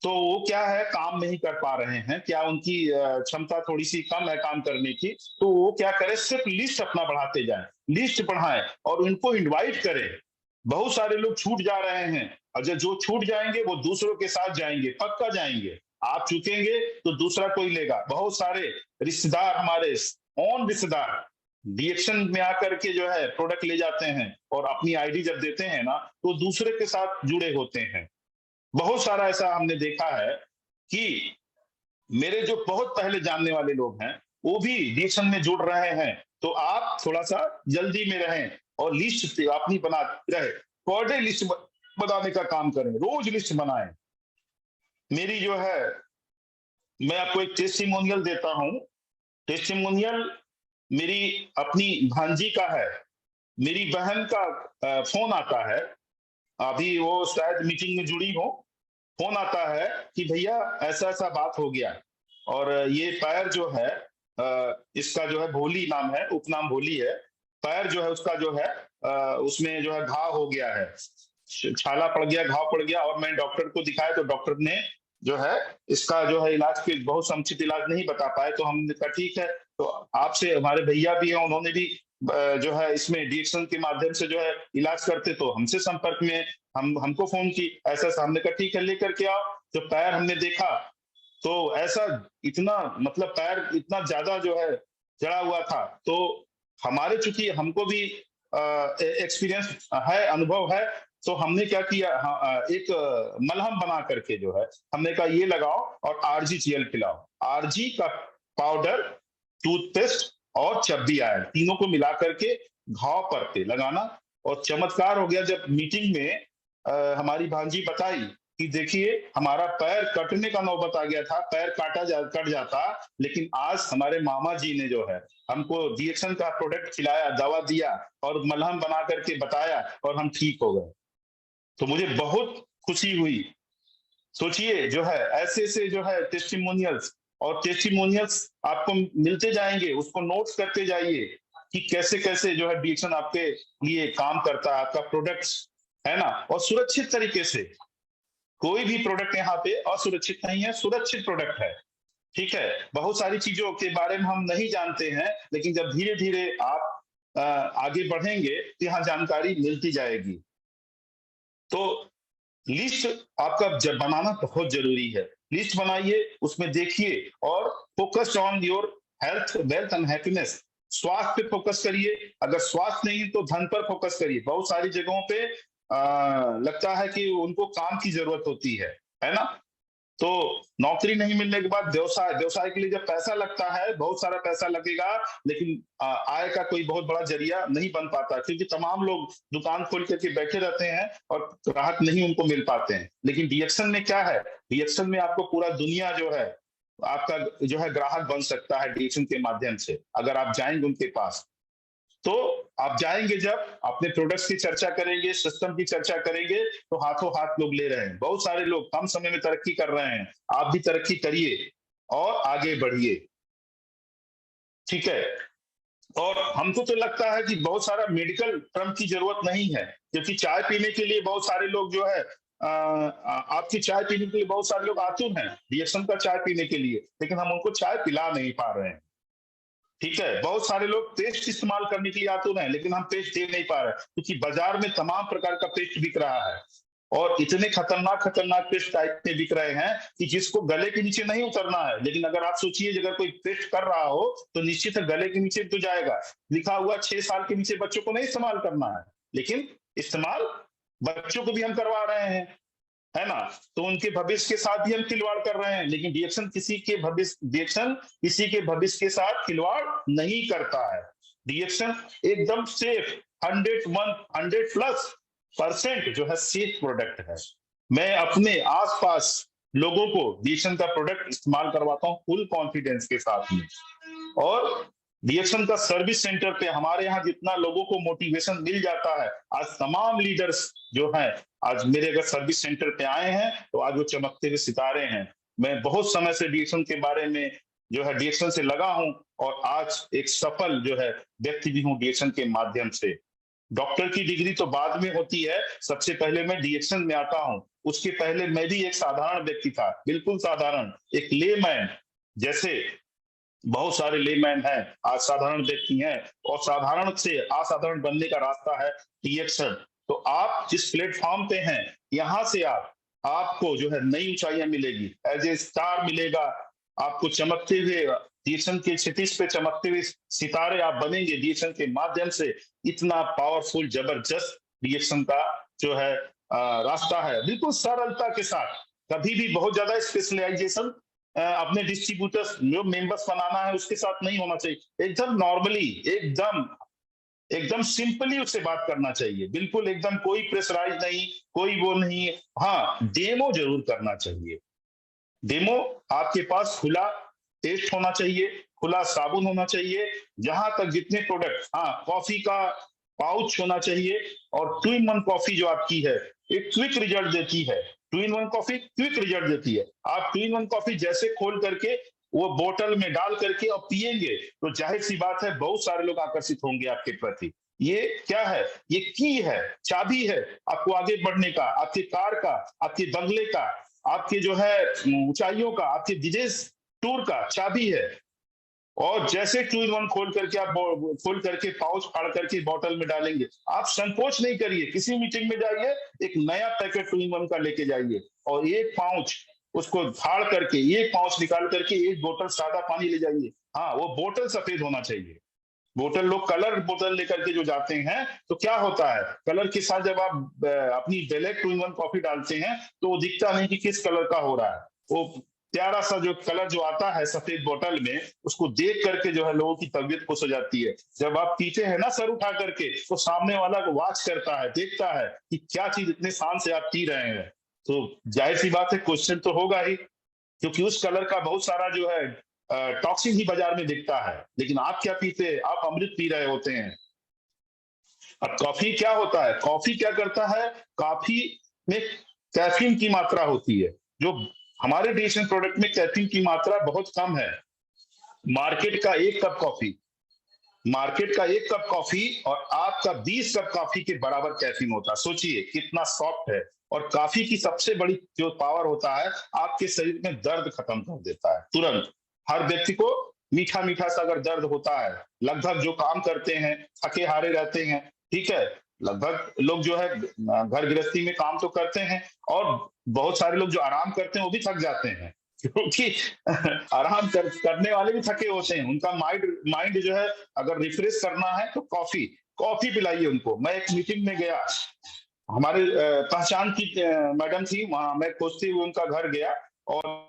तो वो क्या है, काम नहीं कर पा रहे हैं, क्या उनकी क्षमता थोड़ी सी कम है काम करने की, तो वो क्या करें, सिर्फ लिस्ट अपना बढ़ाते जाएं, लिस्ट बढ़ाएं और उनको इनवाइट करें। बहुत सारे लोग छूट जा रहे हैं और जो छूट जाएंगे वो दूसरों के साथ जाएंगे, पक्का जाएंगे। आप चुकेंगे तो दूसरा कोई लेगा। बहुत सारे रिश्तेदार हमारे ओन रिश्तेदार डीएक्शन में आकर के जो है प्रोडक्ट ले जाते हैं और अपनी आईडी जब देते हैं ना, तो दूसरे के साथ जुड़े होते हैं। बहुत सारा ऐसा हमने देखा है कि मेरे जो बहुत पहले जानने वाले लोग हैं वो भी डीएक्शन में जुड़ रहे हैं। तो आप थोड़ा सा जल्दी में रहें और लिस्ट अपनी बना रहे, पर डे लिस्ट बनाने का काम करें, रोज लिस्ट बनाएं। मेरी जो है, मैं आपको एक टेस्टिमोनियल देता हूं। टेस्टिमोनियल मेरी अपनी भांजी का है। मेरी बहन का फोन आता है, अभी वो शायद मीटिंग में जुड़ी हो, फोन आता है कि भैया ऐसा ऐसा बात हो गया और ये पैर जो है, इसका जो है भोली नाम है, उपनाम भोली है। पैर जो है उसका जो है उसमें जो है घाव हो गया है, छाला पड़ गया, घाव पड़ गया। और मैं डॉक्टर को दिखाया तो डॉक्टर ने जो है इसका जो है इलाज के बहुत समुचित इलाज नहीं बता पाए। तो हमने कहा ठीक है, तो आपसे, हमारे भैया भी हैं, उन्होंने भी जो है इसमें डीएक्शन के माध्यम से जो है इलाज करते, तो हमसे संपर्क में हमको फोन की, ऐसा हमने कहा ठीक है लेकर के आओ। तो पैर हमने देखा तो ऐसा इतना, मतलब पैर इतना ज्यादा जो है जड़ा हुआ था। तो हमारे चूंकि हमको भी एक्सपीरियंस है, अनुभव है, तो हमने क्या किया, एक मलहम बना करके जो है हमने कहा ये लगाओ और आरजी जेल पिलाओ। आरजी का पाउडर, टूथपेस्ट और चब्बी आयल, तीनों को मिला करके घाव पर पे लगाना। और चमत्कार हो गया, जब मीटिंग में हमारी भांजी बताई कि देखिए हमारा पैर कटने का नौबत आ गया था, पैर कट जाता, लेकिन आज हमारे मामा जी ने जो है हमको डीएक्शन का प्रोडक्ट खिलाया, दवा दिया और मलहम बना करके बताया और हम ठीक हो गए। तो मुझे बहुत खुशी हुई। सोचिए जो है ऐसे ऐसे जो है टेस्टिमोनियल्स, और टेस्टिमोनियल्स आपको मिलते जाएंगे, उसको नोट्स करते जाइए कि कैसे कैसे जो है डीएक्शन आपके लिए काम करता है, आपका प्रोडक्ट है ना। और सुरक्षित तरीके से, कोई भी प्रोडक्ट यहाँ पे असुरक्षित नहीं है, सुरक्षित प्रोडक्ट है। ठीक है, बहुत सारी चीजों के बारे में हम नहीं जानते हैं, लेकिन जब धीरे धीरे आप आगे बढ़ेंगे तो यहाँ जानकारी मिलती जाएगी। तो लिस्ट आपका जब बनाना बहुत जरूरी है। लिस्ट बनाइए, उसमें देखिए और focus on your health, wealth and happiness. स्वास्थ्य पे फोकस करिए, अगर स्वास्थ्य नहीं तो धन पर फोकस करिए। बहुत सारी जगहों पे लगता है कि उनको काम की जरूरत होती है ना। तो नौकरी नहीं मिलने के बाद व्यवसाय, व्यवसाय के लिए जब पैसा लगता है, बहुत सारा पैसा लगेगा, लेकिन आय का कोई बहुत बड़ा जरिया नहीं बन पाता, क्योंकि तमाम लोग दुकान खोल करके बैठे रहते हैं और ग्राहक नहीं उनको मिल पाते हैं। लेकिन डीएक्शन में क्या है, डीएक्शन में आपको पूरा दुनिया जो है आपका जो है ग्राहक बन सकता है डीएक्शन के माध्यम से, अगर आप जाएंगे उनके पास। तो आप जाएंगे, जब अपने प्रोडक्ट्स की चर्चा करेंगे, सिस्टम की चर्चा करेंगे, तो हाथों हाथ लोग ले रहे हैं। बहुत सारे लोग कम समय में तरक्की कर रहे हैं। आप भी तरक्की करिए और आगे बढ़िए, ठीक है। और हमको तो लगता है कि बहुत सारा मेडिकल टर्म की जरूरत नहीं है, क्योंकि चाय पीने के लिए बहुत सारे लोग जो है आपकी चाय पीने के लिए बहुत सारे लोग आतुर हैं, डीएक्शन का चाय पीने के लिए, लेकिन हम उनको चाय पिला नहीं पा रहे हैं, ठीक है। बहुत सारे लोग पेस्ट इस्तेमाल करने के लिए आतुर हैं, लेकिन हम पेस्ट दे नहीं पा रहे, क्योंकि बाजार में तमाम प्रकार का पेस्ट बिक रहा है, और इतने खतरनाक खतरनाक पेस्ट टाइप में बिक रहे हैं कि जिसको गले के नीचे नहीं उतरना है। लेकिन अगर आप सोचिए, अगर कोई पेस्ट कर रहा हो तो निश्चित है गले के नीचे तो जाएगा। लिखा हुआ 6 साल के नीचे बच्चों को नहीं इस्तेमाल करना है, लेकिन इस्तेमाल बच्चों को भी हम करवा रहे हैं, है ना। तो उनके भविष्य के साथ भी हम खिलवाड़ कर रहे हैं, लेकिन डीएक्शन किसी के भविष्य के साथ खिलवाड़ नहीं करता है। डीएक्शन एकदम सेफ, 100+ जो है सेफ प्रोडक्ट है। मैं अपने आसपास लोगों को डीएक्शन का प्रोडक्ट इस्तेमाल करवाता हूँ फुल कॉन्फिडेंस के साथ में। और डीएक्शन का सर्विस सेंटर पे हमारे यहाँ जितना लोगों को मोटिवेशन मिल जाता है, आज तमाम लीडर्स जो हैं आज मेरे अगर सर्विस सेंटर पे आए हैं तो आज वो चमकते हुए सितारे हैं। मैं बहुत समय से डीएक्शन के बारे में जो है डीएक्शन से लगा हूं, और आज एक सफल जो है व्यक्ति भी हूं डीएक्शन के माध्यम से। डॉक्टर की डिग्री तो बाद में होती है, सबसे पहले मैं डीएक्शन में आता हूं। उसके पहले मैं भी एक साधारण व्यक्ति था, बिल्कुल साधारण, एक लेमैन। जैसे बहुत सारे लेमैन हैं, आज साधारण व्यक्ति हैं, और साधारण से असाधारण बनने का रास्ता है डीएक्शन। तो आप जिस प्लेटफॉर्म पे हैं, यहां से आपको जो है नई ऊंचाइयां मिलेगी, एज ए स्टार मिलेगा आपको, चमकते हुए डीएक्शन के क्षितिज पे चमकते हुए सितारे आप बनेंगे डीएक्शन के माध्यम से। इतना पावरफुल जबरदस्त डीएक्शन का जो है रास्ता है, बिल्कुल सरलता के साथ। कभी भी बहुत ज्यादा स्पेशलाइजेशन अपने डिस्ट्रीब्यूटर्स जो मेंबर्स बनाना है उसके साथ नहीं होना चाहिए। एकदम नॉर्मली, एकदम एकदम सिंपली उससे बात करना चाहिए, बिल्कुल एकदम कोई प्रेशराइज नहीं, कोई वो नहीं। हाँ, डेमो जरूर करना चाहिए। डेमो आपके पास खुला टेस्ट होना चाहिए, खुला साबुन होना चाहिए। जहां तक जितने प्रोडक्ट, हाँ, कॉफी का पाउच होना चाहिए। और 2 in 1 कॉफी जो आपकी है एक क्विक रिजल्ट देती है। 2 in 1 कॉफी क्विक रिजल्ट देती है। आप 2 in 1 कॉफी जैसे खोल करके वो बोतल में डाल करके और पिएंगे तो जाहिर सी बात है बहुत सारे लोग आकर्षित होंगे आपके प्रति। ये क्या है? ये की है, चाबी है आपको आगे बढ़ने का, आपके कार का, आपके बंगले का, आपके जो है ऊंचाइयों का, आपके विदेश टूर का चाबी है। और जैसे 2 in 1 खोल करके पाउच फाड़ करके बॉटल में डालेंगे, आप संकोच नहीं करिए, किसी मीटिंग में जाइए, एक नया पैकेट 2 in 1 का लेके जाइए, और एक पाउच उसको फाड़ करके, एक पाउच निकाल करके एक बोतल सादा पानी ले जाइए। हाँ, वो बोतल सफेद होना चाहिए। बोतल, लोग कलर बोतल लेकर के जो जाते हैं, तो क्या होता है, कलर के साथ जब आप अपनी ब्लैक 2 in 1 कॉफी डालते हैं तो वो दिखता नहीं कि किस कलर का हो रहा है। वो प्यारा सा जो कलर जो आता है सफेद बोतल में, उसको देख करके जो है लोगों की तबीयत खुश हो जाती है। जब आप पीते हैं ना सर उठा करके, तो सामने वाला को वॉच करता है, देखता है कि क्या चीज इतने शान से आप पी रहे हैं। तो जाहिर सी बात है क्वेश्चन तो होगा ही, क्योंकि उस कलर का बहुत सारा जो है टॉक्सिन ही बाजार में दिखता है। लेकिन आप क्या पीते हैं? आप अमृत पी रहे होते हैं। अब कॉफी क्या होता है, कॉफी क्या करता है, कॉफी में कैफीन की मात्रा होती है, जो हमारे डीएक्शन प्रोडक्ट में कैफीन की मात्रा बहुत कम है। मार्केट का एक कप कॉफी मार्केट का एक कप कॉफी और आपका 20 कप कॉफी के बराबर कैफीन होता है। सोचिए कितना सॉफ्ट है। और कॉफी की सबसे बड़ी जो पावर होता है, आपके शरीर में दर्द खत्म कर देता है तुरंत। हर व्यक्ति को मीठा मीठा सा अगर दर्द होता है, लगभग जो काम करते हैं थके हारे रहते हैं, ठीक है, लगभग लोग जो है घर गृहस्थी में काम तो करते हैं, और बहुत सारे लोग जो आराम करते हैं वो भी थक जाते हैं, क्योंकि करने वाले भी थके होते हैं। उनका माइंड माइंड जो है अगर रिफ्रेश करना है तो कॉफी कॉफी पिलाइए उनको। मैं एक मीटिंग में गया, हमारे पहचान की मैडम थी, वहां मैं खोजते हुए उनका घर गया, और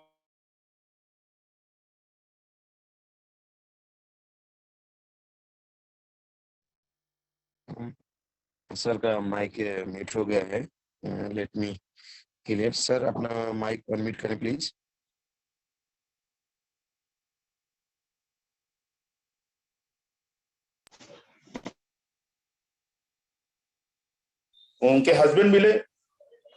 सर का माइक म्यूट हो गया है। Let me clear. सर अपना माइक अनम्यूट करें प्लीज। उनके हस्बैंड मिले,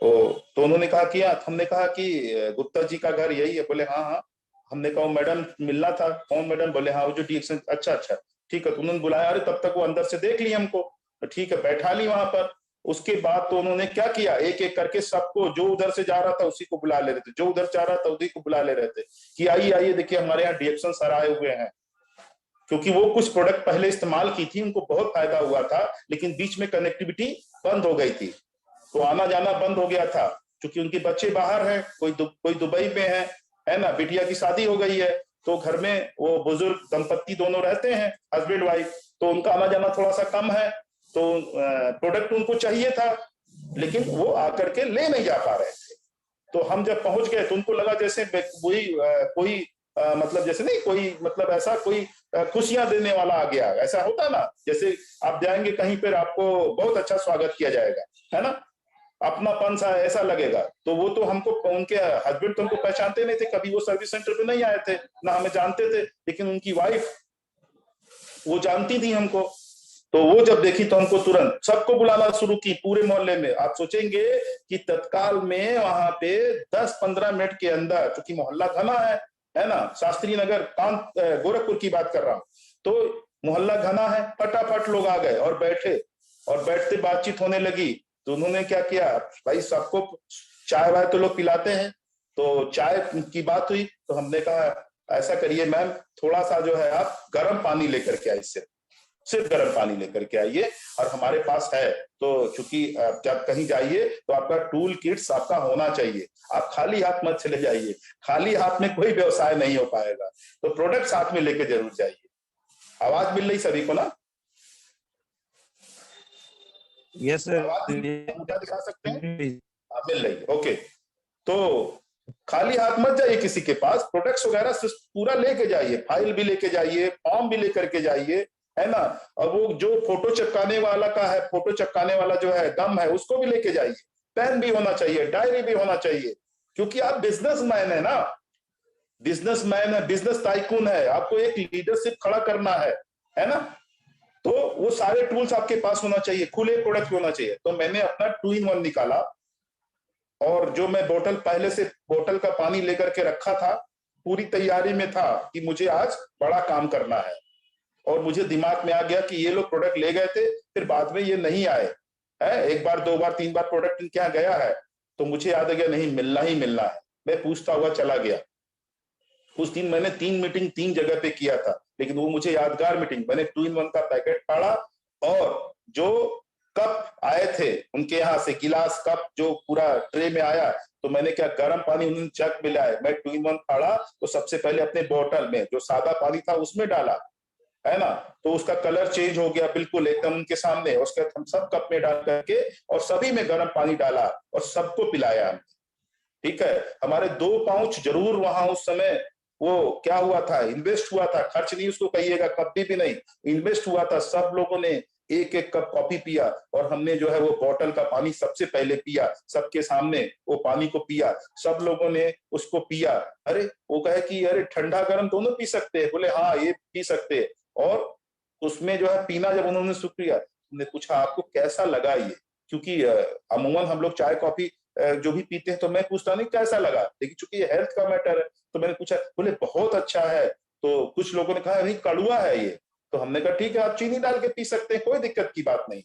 तो उन्होंने कहा कि हमने कहा कि गुप्ता जी का घर यही है? बोले हाँ हाँ। हमने कहा मैडम मिलना था। कौन मैडम? बोले हाँ वो जो डीएक्शन। अच्छा अच्छा ठीक है। तो उन्होंने बुलाया, अरे तब तक वो अंदर से देख ली हमको, तो ठीक है बैठा ली वहां पर। उसके बाद तो उन्होंने क्या किया, एक एक करके सबको, जो उधर से जा रहा था उसी को बुला ले रहे थे, जो उधर जा रहा था उसी को बुला ले रहे थे कि आइए आइए देखिए हमारे यहाँ डीएक्शन सर आए हुए हैं। क्योंकि वो कुछ प्रोडक्ट पहले इस्तेमाल की थी, उनको बहुत फायदा हुआ था, लेकिन बीच में कनेक्टिविटी बंद हो गई थी, तो आना जाना बंद हो गया था। क्योंकि उनके बच्चे बाहर हैं, कोई दुबई में है ना, बिटिया की शादी हो गई है, तो घर में वो बुजुर्ग दंपत्ति दोनों रहते हैं, हस्बैंड वाइफ, तो उनका आना जाना थोड़ा सा कम है। तो प्रोडक्ट उनको चाहिए था, लेकिन वो आकर के ले नहीं जा पा रहे थे। तो हम जब पहुंच गए तो उनको लगा जैसे कोई मतलब जैसे नहीं कोई मतलब ऐसा कोई खुशियां देने वाला आ गया, ऐसा होता ना, जैसे आप जाएंगे कहीं पर आपको बहुत अच्छा स्वागत किया जाएगा, है ना, अपनापन सा ऐसा लगेगा। तो वो तो हमको, उनके हस्बैंड तो हमको पहचानते नहीं थे, कभी वो सर्विस सेंटर पे नहीं आए थे, ना हमें जानते थे, लेकिन उनकी वाइफ वो जानती थी हमको। तो वो जब देखी तो हमको तुरंत सबको बुलाना शुरू की, पूरे मोहल्ले में। आप सोचेंगे कि तत्काल में वहां पे 10-15 मिनट के अंदर, क्योंकि मोहल्ला घना है ना, शास्त्री नगर गोरखपुर की बात कर रहा हूं, तो मोहल्ला घना है, फटाफट लोग आ गए और बैठे, और बैठते बातचीत होने लगी। तो उन्होंने क्या किया, भाई सबको चाय वाय तो लोग पिलाते हैं, तो चाय की बात हुई, तो हमने कहा ऐसा करिए मैम, थोड़ा सा जो है आप गर्म पानी लेकर के आइए, सिर्फ गर्म पानी लेकर के आइए, और हमारे पास है। तो चूंकि जब कहीं जाइए तो आपका टूल किट्स आपका होना चाहिए, आप खाली हाथ मत चले जाइए, खाली हाथ में कोई व्यवसाय नहीं हो पाएगा, तो प्रोडक्ट साथ में लेके जरूर जाइए। आवाज मिल रही सभी को ना? Yes sir. आवाज अंगूठा दिखा सकते हैं? मिल रही, ओके। तो खाली हाथ मत जाइए किसी के पास, प्रोडक्ट्स वगैरह पूरा लेके जाइए, फाइल भी लेके जाइए, फॉर्म भी लेकर के जाइए, है ना, और वो जो फोटो चिपकाने वाला का है, फोटो चिपकाने वाला जो है गम है, उसको भी लेके जाइए, पेन भी होना चाहिए, डायरी भी होना चाहिए, क्योंकि आप बिजनेसमैन है ना, बिजनेसमैन है, बिजनेस टाइकून है, आपको एक लीडरशिप खड़ा करना है ना, तो वो सारे टूल्स आपके पास होना चाहिए, खुले प्रोडक्ट होना चाहिए। तो मैंने अपना 2-in-1 निकाला, और जो मैं बोतल पहले से बोतल का पानी लेकर के रखा था, पूरी तैयारी में था कि मुझे आज बड़ा काम करना है, और मुझे दिमाग में आ गया कि ये लोग प्रोडक्ट ले गए थे, फिर बाद में ये नहीं आए है, एक बार 2 बार 3 बार प्रोडक्ट इनके यहाँ गया है, तो मुझे याद आ गया नहीं, मिलना ही मिलना है। मैं पूछता हुआ चला गया। उस दिन मैंने 3 मीटिंग 3 जगह पे किया था, लेकिन वो मुझे यादगार मीटिंग, मैंने 2-in-1 का पैकेट फाड़ा, और जो कप आए थे उनके यहाँ से, गिलास कप जो पूरा ट्रे में आया, तो मैंने क्या, गर्म पानी उन्होंने जग मिलाया, मैं 2-in-1 फाड़ा, तो सबसे पहले अपने बोतल में जो सादा पानी था उसमें डाला, है ना, तो उसका कलर चेंज हो गया बिल्कुल एकदम उनके सामने, उसके बाद हम सब कप में डाल करके और सभी में गर्म पानी डाला और सबको पिलाया। ठीक है, हमारे 2 पाउच जरूर वहां उस समय, वो क्या हुआ था, इन्वेस्ट हुआ था, खर्च नहीं उसको कहिएगा, कभी भी नहीं, इन्वेस्ट हुआ था। सब लोगों ने एक एक कप कॉफी पिया, और हमने जो है वो बोतल का पानी सबसे पहले पिया, सबके सामने वो पानी को पिया, सब लोगों ने उसको पिया। अरे वो कहे कि अरे ठंडा गर्म दोनों पी सकते हैं? बोले हाँ ये पी सकते हैं। और उसमें जो है पीना जब उन्होंने शुक्रिया, हमने पूछा आपको कैसा लगा ये, क्योंकि अमूमन हम लोग चाय कॉफी जो भी पीते हैं तो मैं पूछता नहीं कैसा लगा, लेकिन चूंकि ये हेल्थ का मैटर है तो मैंने पूछा, बोले बहुत अच्छा है। तो कुछ लोगों ने कहा भाई कड़वा है ये, तो हमने कहा ठीक है आप चीनी डाल के पी सकते हैं, कोई दिक्कत की बात नहीं,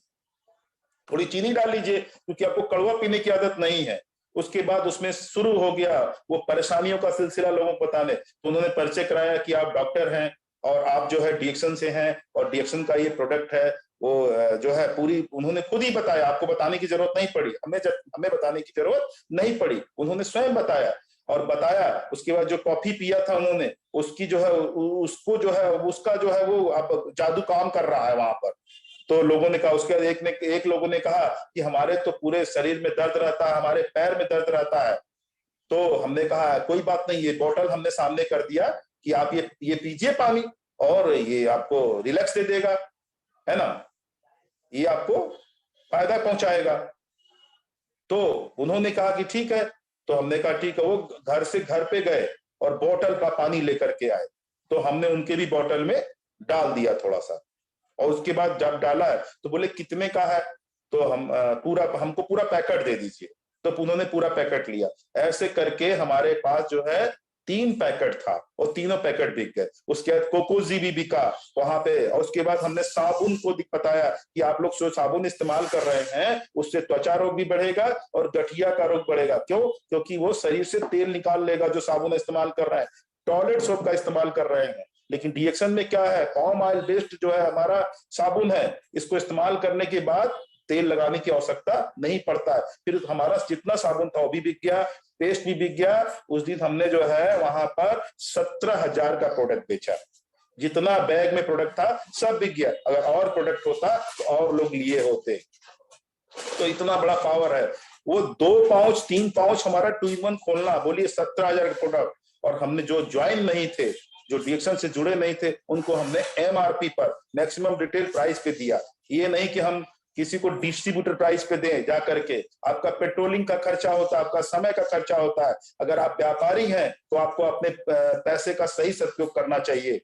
थोड़ी चीनी डाल लीजिए, क्योंकि आपको कड़वा पीने की आदत नहीं है। उसके बाद उसमें शुरू हो गया वो परेशानियों का सिलसिला लोगों को बताने, तो उन्होंने परिचय कराया कि आप डॉक्टर हैं और आप जो है डीएक्शन से हैं, और डीएक्शन का ये प्रोडक्ट है, वो जो है पूरी उन्होंने खुद ही बताया, आपको बताने की जरूरत नहीं पड़ी, हमें बताने की जरूरत नहीं पड़ी, उन्होंने स्वयं बताया। और बताया उसके बाद जो कॉफी पिया था उन्होंने, उसकी जो है उसको जो है उसका जो है वो अब जादू काम कर रहा है वहां पर। तो लोगों ने कहा, उसके बाद एक लोगों ने कहा कि हमारे तो पूरे शरीर में दर्द रहता है, हमारे पैर में दर्द रहता है। तो हमने कहा कोई बात नहीं, ये बोतल हमने सामने कर दिया कि आप ये पीजिए पानी, और ये आपको रिलैक्स दे देगा, है ना, ये आपको फायदा पहुंचाएगा। तो उन्होंने कहा कि ठीक है, तो हमने कहा ठीक है, वो घर से घर पे गए और बोतल का पानी लेकर के आए, तो हमने उनके भी बोतल में डाल दिया थोड़ा सा, और उसके बाद जब डाला है तो बोले कितने का है, तो हम हमको पूरा पैकेट दे दीजिए। तो उन्होंने पूरा पैकेट लिया। ऐसे करके हमारे पास जो है 3 पैकेट था और तीनों पैकेट बिक गए। उसके बाद कोकोजी भी बिका वहां पे। और उसके बाद हमने साबुन को बताया कि आप लोग जो साबुन इस्तेमाल कर रहे हैं उससे त्वचा रोग भी बढ़ेगा और गठिया का रोग बढ़ेगा। क्यों? क्योंकि वो शरीर से तेल निकाल लेगा जो साबुन इस्तेमाल कर रहे हैं। टॉयलेट सोप का इस्तेमाल कर रहे हैं, लेकिन डीएक्शन में क्या है, पाम ऑयल बेस्ड जो है हमारा साबुन है, इसको इस्तेमाल करने के बाद तेल लगाने की आवश्यकता नहीं पड़ता है। फिर हमारा जितना साबुन था वो भी बिक गया, पेस्ट भी बिक गया। उस दिन हमने जो है वहां पर 17,000 का प्रोडक्ट बेचा। जितना बैग में प्रोडक्ट था सब बिक गया। अगर और प्रोडक्ट होता तो और लोग लिए होते। तो इतना बड़ा पावर है। वो 2 पाउच 3 पाउच हमारा 2 in 1 खोलना, बोलिए 17,000 का प्रोडक्ट। और हमने जो ज्वाइन नहीं थे, जो डीएक्शन से जुड़े नहीं थे, उनको हमने एमआरपी पर, मैक्सिमम रिटेल प्राइस पे दिया। ये नहीं कि हम किसी को डिस्ट्रीब्यूटर प्राइस पे दें जा करके। आपका पेट्रोलिंग का खर्चा होता है, आपका समय का खर्चा होता है। अगर आप व्यापारी हैं तो आपको अपने पैसे का सही सदुपयोग करना चाहिए।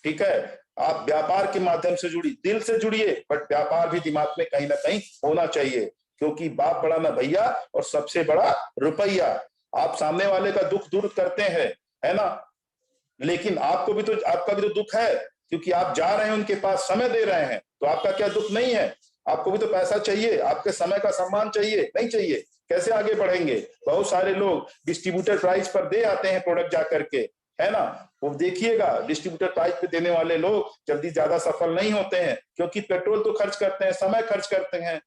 ठीक है, आप व्यापार के माध्यम से जुड़ी, दिल से जुड़िए, बट व्यापार भी दिमाग में कहीं ना कहीं होना चाहिए। क्योंकि बाप बड़ा ना भैया और सबसे बड़ा रुपया। आप सामने वाले का दुख दूर करते हैं, है ना, लेकिन आपका भी तो दुख है, क्योंकि आप जा रहे हैं उनके पास, समय दे रहे हैं। तो आपका क्या दुख नहीं है? आपको भी तो पैसा चाहिए, आपके समय का सम्मान चाहिए, नहीं चाहिए? कैसे आगे बढ़ेंगे? बहुत सारे लोग डिस्ट्रीब्यूटर प्राइस पर दे आते हैं प्रोडक्ट जा करके, है ना। वो देखिएगा, डिस्ट्रीब्यूटर प्राइस पे देने वाले लोग जल्दी ज्यादा सफल नहीं होते हैं, क्योंकि पेट्रोल तो खर्च करते हैं, समय खर्च करते हैं,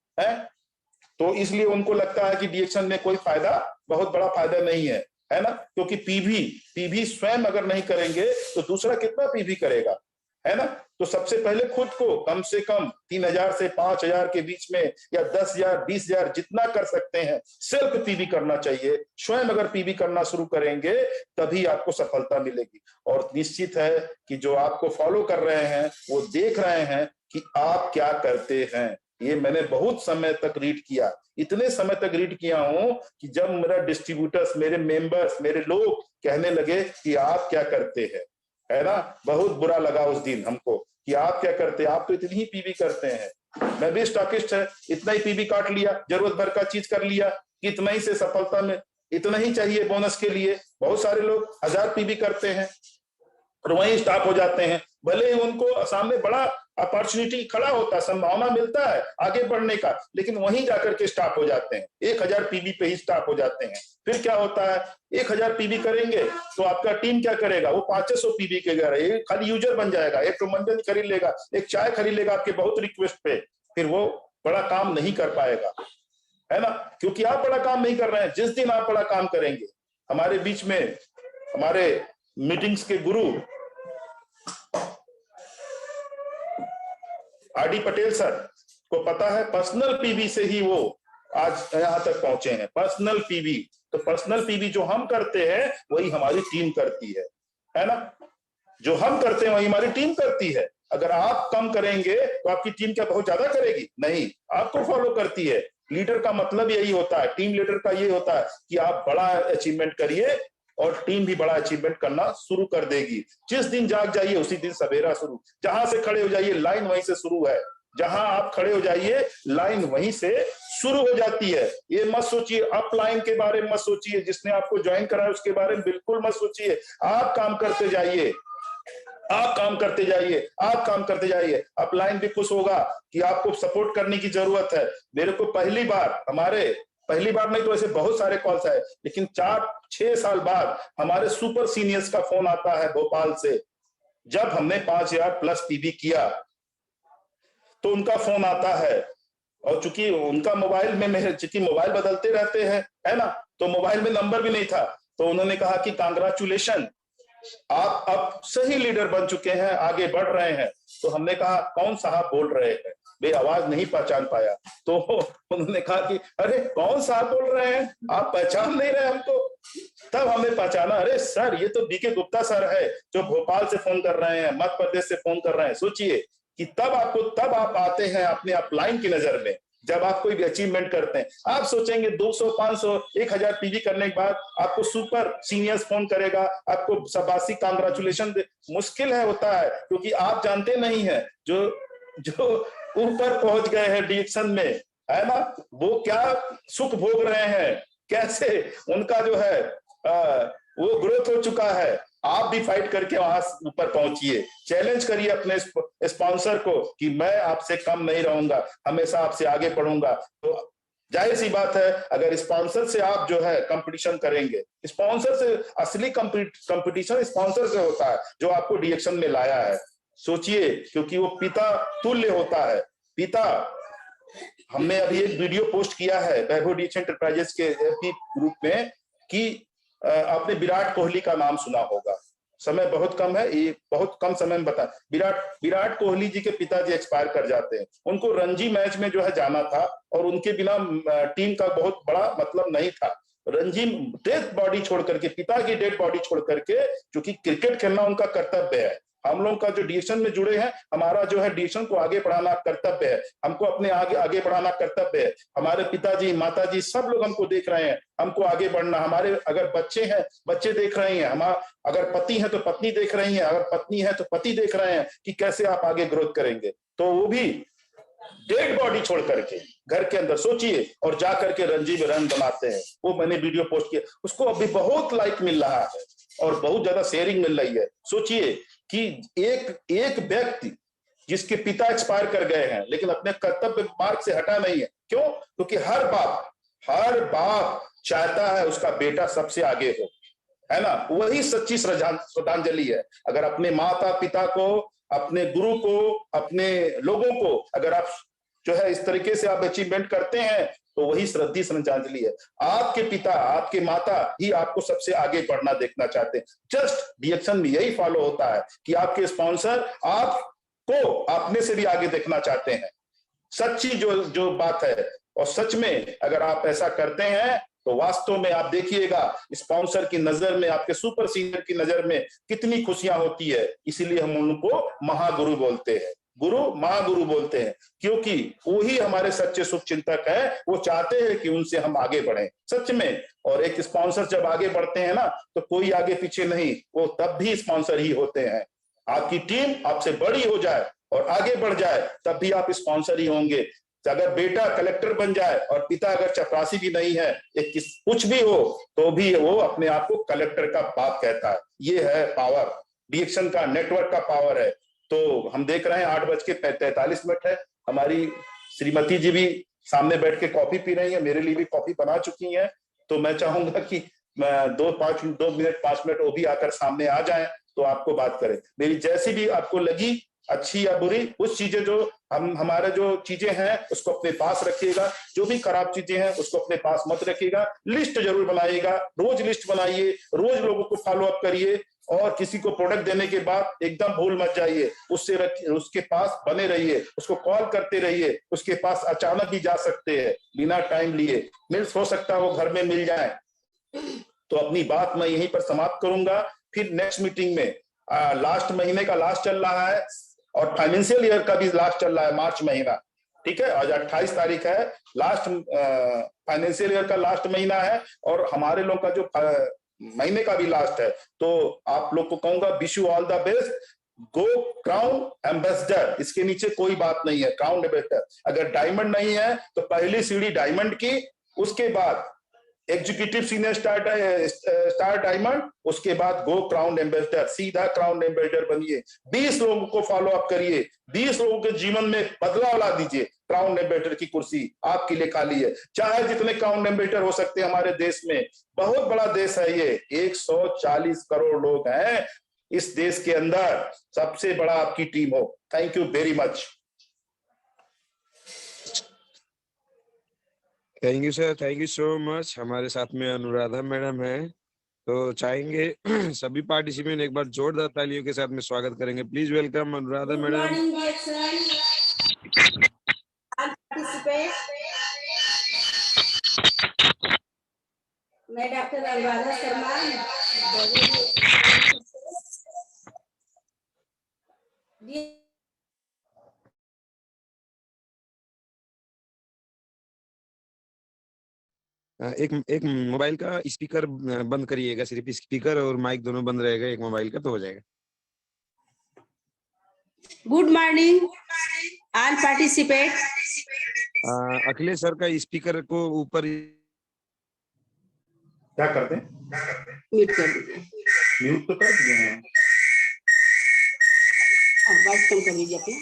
तो इसलिए उनको लगता है कि डीएक्शन में कोई फायदा, बहुत बड़ा फायदा नहीं है ना। क्योंकि पीवी स्वयं अगर नहीं करेंगे तो दूसरा कितना पीवी करेगा, है ना। तो सबसे पहले खुद को कम से कम 3,000 से 5,000 के बीच में, या 10,000 20,000 जितना कर सकते हैं, सेल्फ पीवी करना चाहिए। स्वयं अगर पीवी करना शुरू करेंगे तभी आपको सफलता मिलेगी। और निश्चित है कि जो आपको फॉलो कर रहे हैं वो देख रहे हैं कि आप क्या करते हैं। ये मैंने बहुत समय तक रीड किया, इतने समय तक रीड किया हूं कि जब मेरा डिस्ट्रीब्यूटर्स, मेरे मेंबर्स, मेरे लोग कहने लगे कि आप क्या करते हैं, है ना, बहुत बुरा लगा उस दिन हमको कि आप क्या करते हैं, आप तो इतनी ही पीवी करते हैं। मैं भी स्टॉकिस्ट है, इतना ही पीवी काट लिया, जरूरत भर का चीज कर लिया, इतना ही से सफलता में इतना ही चाहिए बोनस के लिए। बहुत सारे लोग 1000 पीवी करते हैं और वहीं स्टॉप हो जाते हैं। भले ही उनको सामने बड़ा अपॉर्चुनिटी खड़ा होता है, संभावना मिलता है आगे बढ़ने का, लेकिन वहीं जाकर के स्टॉप हो जाते हैं, 1000 पीवी पे ही स्टॉप हो जाते हैं। फिर क्या होता है, 1000 पीवी करेंगे तो आपका टीम क्या करेगा, वो 500 पीवी के घर खाली यूजर बन जाएगा, एक मंडल खरीद लेगा, एक चाय खरीद लेगा आपके बहुत रिक्वेस्ट पे। फिर वो बड़ा काम नहीं कर पाएगा, है ना, क्योंकि आप बड़ा काम नहीं कर रहे हैं। जिस दिन आप बड़ा काम करेंगे, हमारे बीच में हमारे मीटिंग्स के गुरु आरडी पटेल सर को पता है, पर्सनल पीवी से ही वो आज यहां तक पहुंचे हैं। पर्सनल पीवी, तो पर्सनल पीवी जो हम करते हैं वही हमारी टीम करती है ना। जो हम करते हैं वही हमारी टीम करती है। अगर आप कम करेंगे तो आपकी टीम क्या बहुत ज्यादा करेगी? नहीं, आपको फॉलो करती है। लीडर का मतलब यही होता है, टीम लीडर का ये होता है कि आप बड़ा अचीवमेंट करिए और टीम भी बड़ा अचीवमेंट करना शुरू कर देगी। जिस दिन जाग जाइए उसी दिन सवेरा शुरू। जहां से खड़े हो जाइए लाइन वहीं से शुरू है। जहां आप खड़े हो जाइए लाइन वहीं से शुरू हो जाती है। ये मत सोचिए, अप लाइन के बारे में मत सोचिए, जिसने आपको ज्वाइन करा है उसके बारे में बिल्कुल मत सोचिए। आप काम करते जाइए, आप काम करते जाइए, आप काम करते जाइए। अपलाइन भी खुश होगा कि आपको सपोर्ट करने की जरूरत है। मेरे को पहली बार नहीं तो ऐसे बहुत सारे कॉल्स आए, लेकिन 4-6 साल बाद हमारे सुपर सीनियर्स का फोन आता है भोपाल से। जब हमने 5,000 प्लस पीवी किया तो उनका फोन आता है, और चूंकि उनका मोबाइल में चूंकि मोबाइल बदलते रहते हैं, है ना, तो मोबाइल में नंबर भी नहीं था। तो उन्होंने कहा कि कांग्रेचुलेशन, आप अब सही लीडर बन चुके हैं, आगे बढ़ रहे हैं। तो हमने कहा कौन साहब बोल रहे हैं, वे आवाज नहीं पहचान पाया। तो उन्होंने कहा कि अरे कौन साहब बोल रहे हैं, आप पहचान नहीं रहे हमको। तब हमने पहचाना, अरे सर ये तो बीके गुप्ता सर है, जो भोपाल से फोन कर रहे हैं, मध्य प्रदेश से फोन कर रहे हैं। सोचिए कि तब आप आते हैं अपने अपलाइन की नजर में, जब आप कोई भी अचीवमेंट करते हैं। आप सोचेंगे 200, 500, 1000 पीवी करने के बाद आपको सुपर सीनियर्स फोन करेगा, आपको शाबाशी कांग्रेचुलेशन मुश्किल है, होता है, क्योंकि आप जानते नहीं है जो ऊपर पहुंच गए हैं डीएक्शन में, है ना, वो क्या सुख भोग रहे हैं, कैसे उनका जो है वो ग्रोथ हो चुका है। आप भी फाइट करके वहां ऊपर पहुंचिए, चैलेंज करिए अपने स्पॉन्सर को कि मैं आपसे कम नहीं रहूंगा, हमेशा आपसे आगे बढ़ूंगा। तो जाहिर सी बात है, अगर स्पॉन्सर से आप जो है कंपटीशन करेंगे, स्पॉन्सर से असली कंपटीशन स्पॉन्सर से होता है जो आपको डीएक्शन में लाया है। सोचिए, क्योंकि वो पिता तुल्य होता है। पिता, हमने अभी एक वीडियो पोस्ट किया है वैभव डीएक्शन एंटरप्राइजेस के ग्रुप में कि आपने विराट कोहली का नाम सुना होगा। समय बहुत कम है, ये बहुत कम समय में बता, विराट कोहली जी के पिताजी एक्सपायर कर जाते हैं। उनको रणजी मैच में जो है जाना था और उनके बिना टीम का बहुत बड़ा मतलब नहीं था। रणजी डेड बॉडी छोड़ करके, पिता की डेड बॉडी छोड़ करके, क्योंकि क्रिकेट खेलना उनका कर्तव्य है। हम लोग का जो डीएक्शन में जुड़े हैं, हमारा जो है डीएक्शन को आगे बढ़ाना कर्तव्य है, हमको अपने आगे बढ़ाना कर्तव्य है। हमारे पिताजी माताजी सब लोग हमको देख रहे हैं, हमको आगे बढ़ना। हमारे अगर बच्चे हैं, बच्चे देख रहे हैं, अगर पति है तो पत्नी देख रही है, अगर पत्नी है तो पति देख रहे हैं कि कैसे आप आगे ग्रोथ करेंगे। तो वो भी डेड बॉडी छोड़ करके घर के अंदर सोचिए और जा करके रणजी में रन बनाते हैं। वो मैंने वीडियो पोस्ट किया, उसको अभी बहुत लाइक मिल रहा है और बहुत ज्यादा शेयरिंग मिल रही है। सोचिए कि एक व्यक्ति जिसके पिता एक्सपायर कर गए हैं लेकिन अपने कर्तव्य मार्ग से हटा नहीं है। क्यों? क्योंकि हर बाप चाहता है उसका बेटा सबसे आगे हो, है ना। वही सच्ची श्रद्धांजलि है। अगर अपने माता पिता को, अपने गुरु को, अपने लोगों को अगर आप जो है इस तरीके से आप अचीवमेंट करते हैं तो वही श्रद्धांजलि है। आपके पिता, आपके माता ही आपको सबसे आगे बढ़ना देखना चाहते हैं। जस्ट डीएक्शन में यही फॉलो होता है कि आपके स्पॉन्सर आपको अपने से भी आगे देखना चाहते हैं। सच्ची जो बात है, और सच में अगर आप ऐसा करते हैं तो वास्तव में आप देखिएगा स्पॉन्सर की नजर में, आपके सुपर सीनियर की नजर में कितनी खुशियां होती है। इसीलिए हम उनको महागुरु बोलते हैं, गुरु महागुरु बोलते हैं, क्योंकि वही हमारे सच्चे शुभ चिंतक है। वो चाहते हैं कि उनसे हम आगे बढ़ें सच में। और एक स्पॉन्सर जब आगे बढ़ते हैं ना तो कोई आगे पीछे नहीं, वो तब भी स्पॉन्सर ही होते हैं। आपकी टीम आपसे बड़ी हो जाए और आगे बढ़ जाए तब भी आप स्पॉन्सर ही होंगे। अगर बेटा कलेक्टर बन जाए और पिता अगर चपरासी भी नहीं है, कुछ भी हो, तो भी वो अपने आप को कलेक्टर का बाप कहता है। ये है पावर, डीएक्शन का नेटवर्क का पावर है। तो हम देख रहे हैं 8:43 है, हमारी श्रीमती जी भी सामने बैठ के कॉफी पी रही है, मेरे लिए भी कॉफी बना चुकी हैं। तो मैं चाहूंगा कि 2 मिनट 5 मिनट वो भी आकर सामने आ जाएं तो आपको बात करें। मेरी जैसी भी आपको लगी, अच्छी या बुरी, उस चीजें जो हमारे जो चीजें हैं उसको अपने पास रखिएगा, जो भी खराब चीजें हैं उसको अपने पास मत रखिएगा। लिस्ट जरूर बनाइएगा, रोज लिस्ट बनाइए, रोज लोगों को फॉलो अप करिए और किसी को प्रोडक्ट देने के बाद एकदम भूल मत जाइए, उसके पास बने रहिए, उसको कॉल करते रहिए। उसके पास अचानक भी जा सकते हैं बिना टाइम लिए, हो सकता है वो घर में मिल जाए। तो अपनी बात मैं यहीं पर समाप्त करूंगा। फिर नेक्स्ट मीटिंग में लास्ट महीने का लास्ट चल रहा है और फाइनेंशियल ईयर का भी लास्ट चल रहा है, मार्च महीना, ठीक है। आज 28 तारीख है, लास्ट फाइनेंशियल ईयर का लास्ट महीना है और हमारे लोग का जो महीने का भी लास्ट है। तो आप लोग को कहूंगा wish you all the best. Go crown ambassador, इसके नीचे कोई बात नहीं है। क्राउन एम्बेसडर, अगर डायमंड नहीं है तो पहली सीढ़ी डायमंड की, उसके बाद एग्जीक्यूटिव सीनियर स्टार डायमंड, उसके बाद गो क्राउन एम्बेसडर, सीधा क्राउन एम्बेसडर बनिए। 20 लोगों को फॉलो अप करिए, 20 लोगों के जीवन में बदलाव ला दीजिए। क्राउन एम्बेसडर की कुर्सी आपके लिए खाली है। चाहे जितने क्राउन एम्बेसडर हो सकते हैं हमारे देश में, बहुत बड़ा देश है ये, 140 करोड़ लोग हैं इस देश के अंदर, सबसे बड़ा आपकी टीम हो। Thank you very much. Thank you sir, thank you so much. हमारे साथ में अनुराधा मैडम है, तो चाहेंगे सभी पार्टिसिपेंट एक बार जोरदार तालियों के साथ में स्वागत करेंगे। Please welcome Anuradha madam. मैं डॉक्टर अनुराधा शर्मा, एक मोबाइल का स्पीकर बंद करिएगा, सिर्फ स्पीकर और माइक दोनों बंद रहेगा एक मोबाइल का, तो हो जाएगा। Good morning all participate. Akhilesh sir का स्पीकर को ऊपर क्या करते हैं? म्यूट कर दीजिए, म्यूट तो कर दिए हैं। आवाज कम कर दीजिए अपना।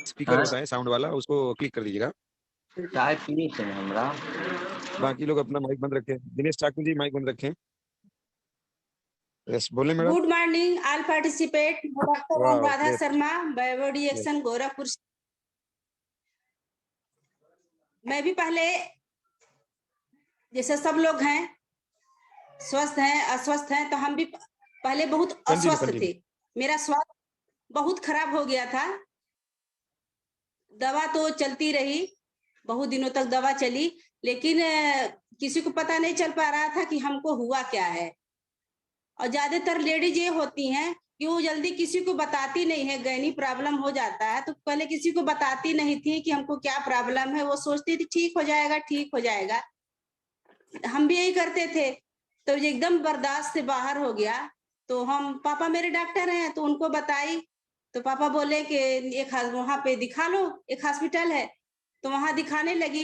स्पीकर होता है साउंड वाला, उसको क्लिक कर दीजिएगा। चाय पीनी चाहिए हमरा। बाकी लोग अपना माइक बंद रखें। दिनेश ठाकुर जी माइक बंद रखें। यस बोले madam. Good morning all participate. Doctor वाह, अनुराधा great. शर्मा, बायोडी एक्शन, गोरखपुर। मैं भी पहले जैसे सब लोग हैं, स्वस्थ हैं अस्वस्थ हैं, तो हम भी पहले बहुत अस्वस्थ थे। मेरा स्वास्थ्य बहुत खराब हो गया था। दवा तो चलती रही, बहुत दिनों तक दवा चली, लेकिन किसी को पता नहीं चल पा रहा था कि हमको हुआ क्या है। और ज्यादातर लेडीज ये होती हैं कि वो जल्दी किसी को बताती नहीं है। गैनी प्रॉब्लम हो जाता है तो पहले किसी को बताती नहीं थी कि हमको क्या प्रॉब्लम है। वो सोचती थी ठीक हो जाएगा, ठीक हो जाएगा। हम भी यही करते थे। तो एकदम बर्दाश्त से बाहर हो गया। तो हम, पापा मेरे डॉक्टर हैं, तो उनको बताई। तो पापा बोले कि एक वहां पे दिखा लो, एक हॉस्पिटल है। तो वहां दिखाने लगी।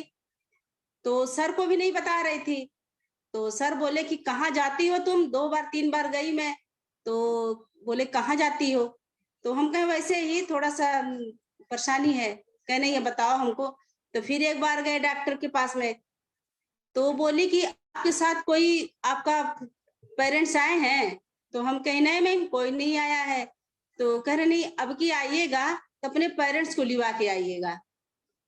तो सर को भी नहीं बता रही थी। तो सर बोले कि कहाँ जाती हो तुम? 2 बार 3 बार गई मैं। तो बोले कहाँ जाती हो? तो हम कहे वैसे ही थोड़ा सा परेशानी है। कहे नहीं है, बताओ हमको। तो फिर एक बार गए डॉक्टर के पास में। तो बोली कि आपके साथ कोई आपका पेरेंट्स आए हैं? तो हम कहे नहीं मैम, कोई नहीं आया है। तो कह रहे नहीं, अब की आइएगा तो अपने पेरेंट्स को लिवा के आइएगा।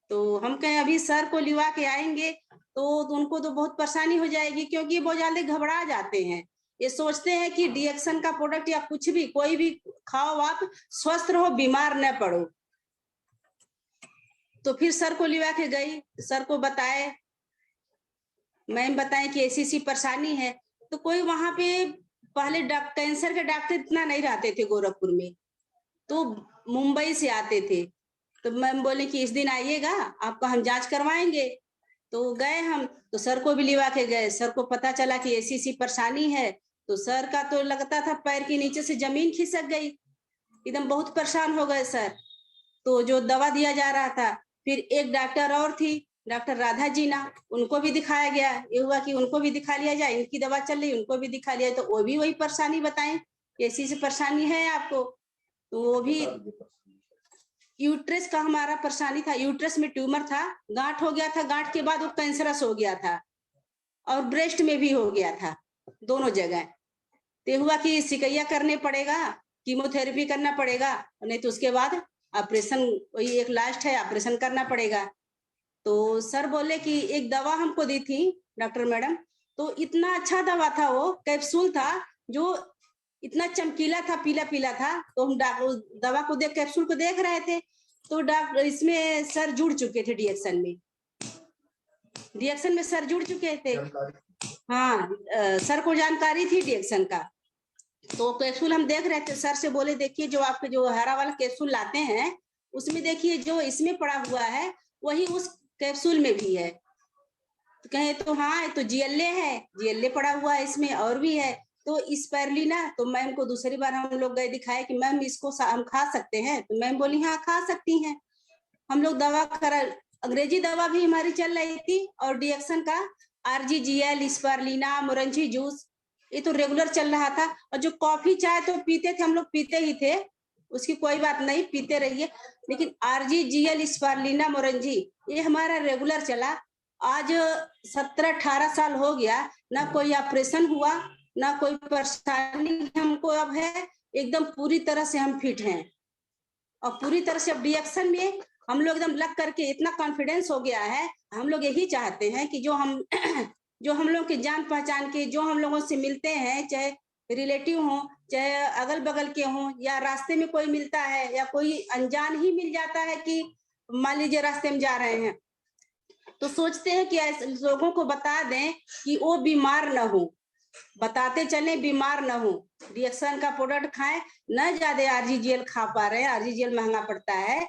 तो हम कहें अभी सर को लिवा के आएंगे तो उनको तो बहुत परेशानी हो जाएगी, क्योंकि वो जल्दी घबरा जाते हैं। ये सोचते हैं कि डीएक्शन का प्रोडक्ट या कुछ भी कोई भी खाओ, आप स्वस्थ रहो, बीमार न पड़ो। तो फिर सर को लिवा के गई, सर को बताए, मैम बताएं कि ऐसी परेशानी है। तो कोई वहां पे पहले कैंसर के डॉक्टर इतना नहीं रहते थे गोरखपुर में, तो मुंबई से आते थे। तो मैम बोले कि इस दिन आइएगा, आपका हम जांच करवाएंगे। तो गए हम, तो सर को भी लिवा के गए। सर को पता चला कि ऐसी परेशानी है। तो सर का तो लगता था पैर के नीचे से जमीन खिसक गई, एकदम बहुत परेशान हो गए सर। तो जो दवा दिया जा रहा था, फिर एक डॉक्टर और थी, डॉक्टर राधा जीना, उनको भी दिखाया गया। ये हुआ कि उनको भी दिखा लिया जाए, इनकी दवा चल रही, उनको भी दिखा लिया। तो वो भी वही परेशानी बताएं, ऐसी परेशानी है आपको। तो वो भी यूट्रस का हमारा परेशानी था। यूट्रस में ट्यूमर था, गांठ हो गया था, गांठ के बाद वो कैंसरस हो गया था, और ब्रेस्ट में भी हो गया था, दोनों जगह। तो हुआ कि सिकैया करने पड़ेगा, कीमोथेरेपी करना पड़ेगा, नहीं तो उसके बाद ऑपरेशन, वही एक लास्ट है, ऑपरेशन करना पड़ेगा। तो सर बोले कि एक दवा हमको दी थी डॉक्टर मैडम, तो इतना अच्छा दवा था, वो कैप्सूल था जो इतना चमकीला था, पीला पीला था। तो हम दवा को देख, कैप्सूल को देख रहे थे। तो डॉक्टर इसमें सर जुड़ चुके थे, डीएक्शन में सर जुड़ चुके थे। हाँ, सर को जानकारी थी डीएक्शन का। तो कैप्सूल हम देख रहे थे, सर से बोले देखिए जो आपके जो हरा वाला कैप्सूल लाते हैं, उसमें देखिए जो इसमें पड़ा हुआ है वही उस कैप्सूल में भी है। तो कहे तो हाँ, तो जीएलए है, जीएलए पड़ा हुआ है इसमें, और भी है। तो स्पाइरुलिना, तो मैम को दूसरी बार हम लोग गए दिखाए कि मैम इसको हम खा सकते हैं? तो मैम बोली हाँ खा सकती हैं। हम लोग दवा करा, अंग्रेजी दवा भी हमारी चल रही थी, और डीएक्शन का आरजीजीएल, स्पाइरुलिना, मोरंजी जूस, ये तो रेगुलर चल रहा था। और जो कॉफी चाय तो पीते थे, हम लोग पीते ही थे, उसकी कोई बात नहीं, पीते रहिए। लेकिन आरजीजीएल, स्पाइरुलिना, मोरंजी ये हमारा रेगुलर चला। आज 17-18 साल हो गया, ना कोई ऑपरेशन हुआ, ना कोई परेशानी हमको अब है। एकदम पूरी तरह से हम फिट हैं, और पूरी तरह से अब डीएक्शन में हम लोग एकदम लग करके इतना कॉन्फिडेंस हो गया है। हम लोग यही चाहते हैं कि जो हम लोग के जान पहचान के, जो हम लोगों से मिलते हैं, चाहे रिलेटिव हो, चाहे अगल बगल के हों, या रास्ते में कोई मिलता है, या कोई अनजान ही मिल जाता है कि मान लीजिए रास्ते में जा रहे हैं, तो सोचते हैं कि ऐसे लोगों को बता दें कि वो बीमार न हो, बताते चले बीमार न हो। डीएक्शन का प्रोडक्ट खाएं, न ज्यादा आरजीजीएल खा पा रहे हैं, आरजीजीएल महंगा पड़ता है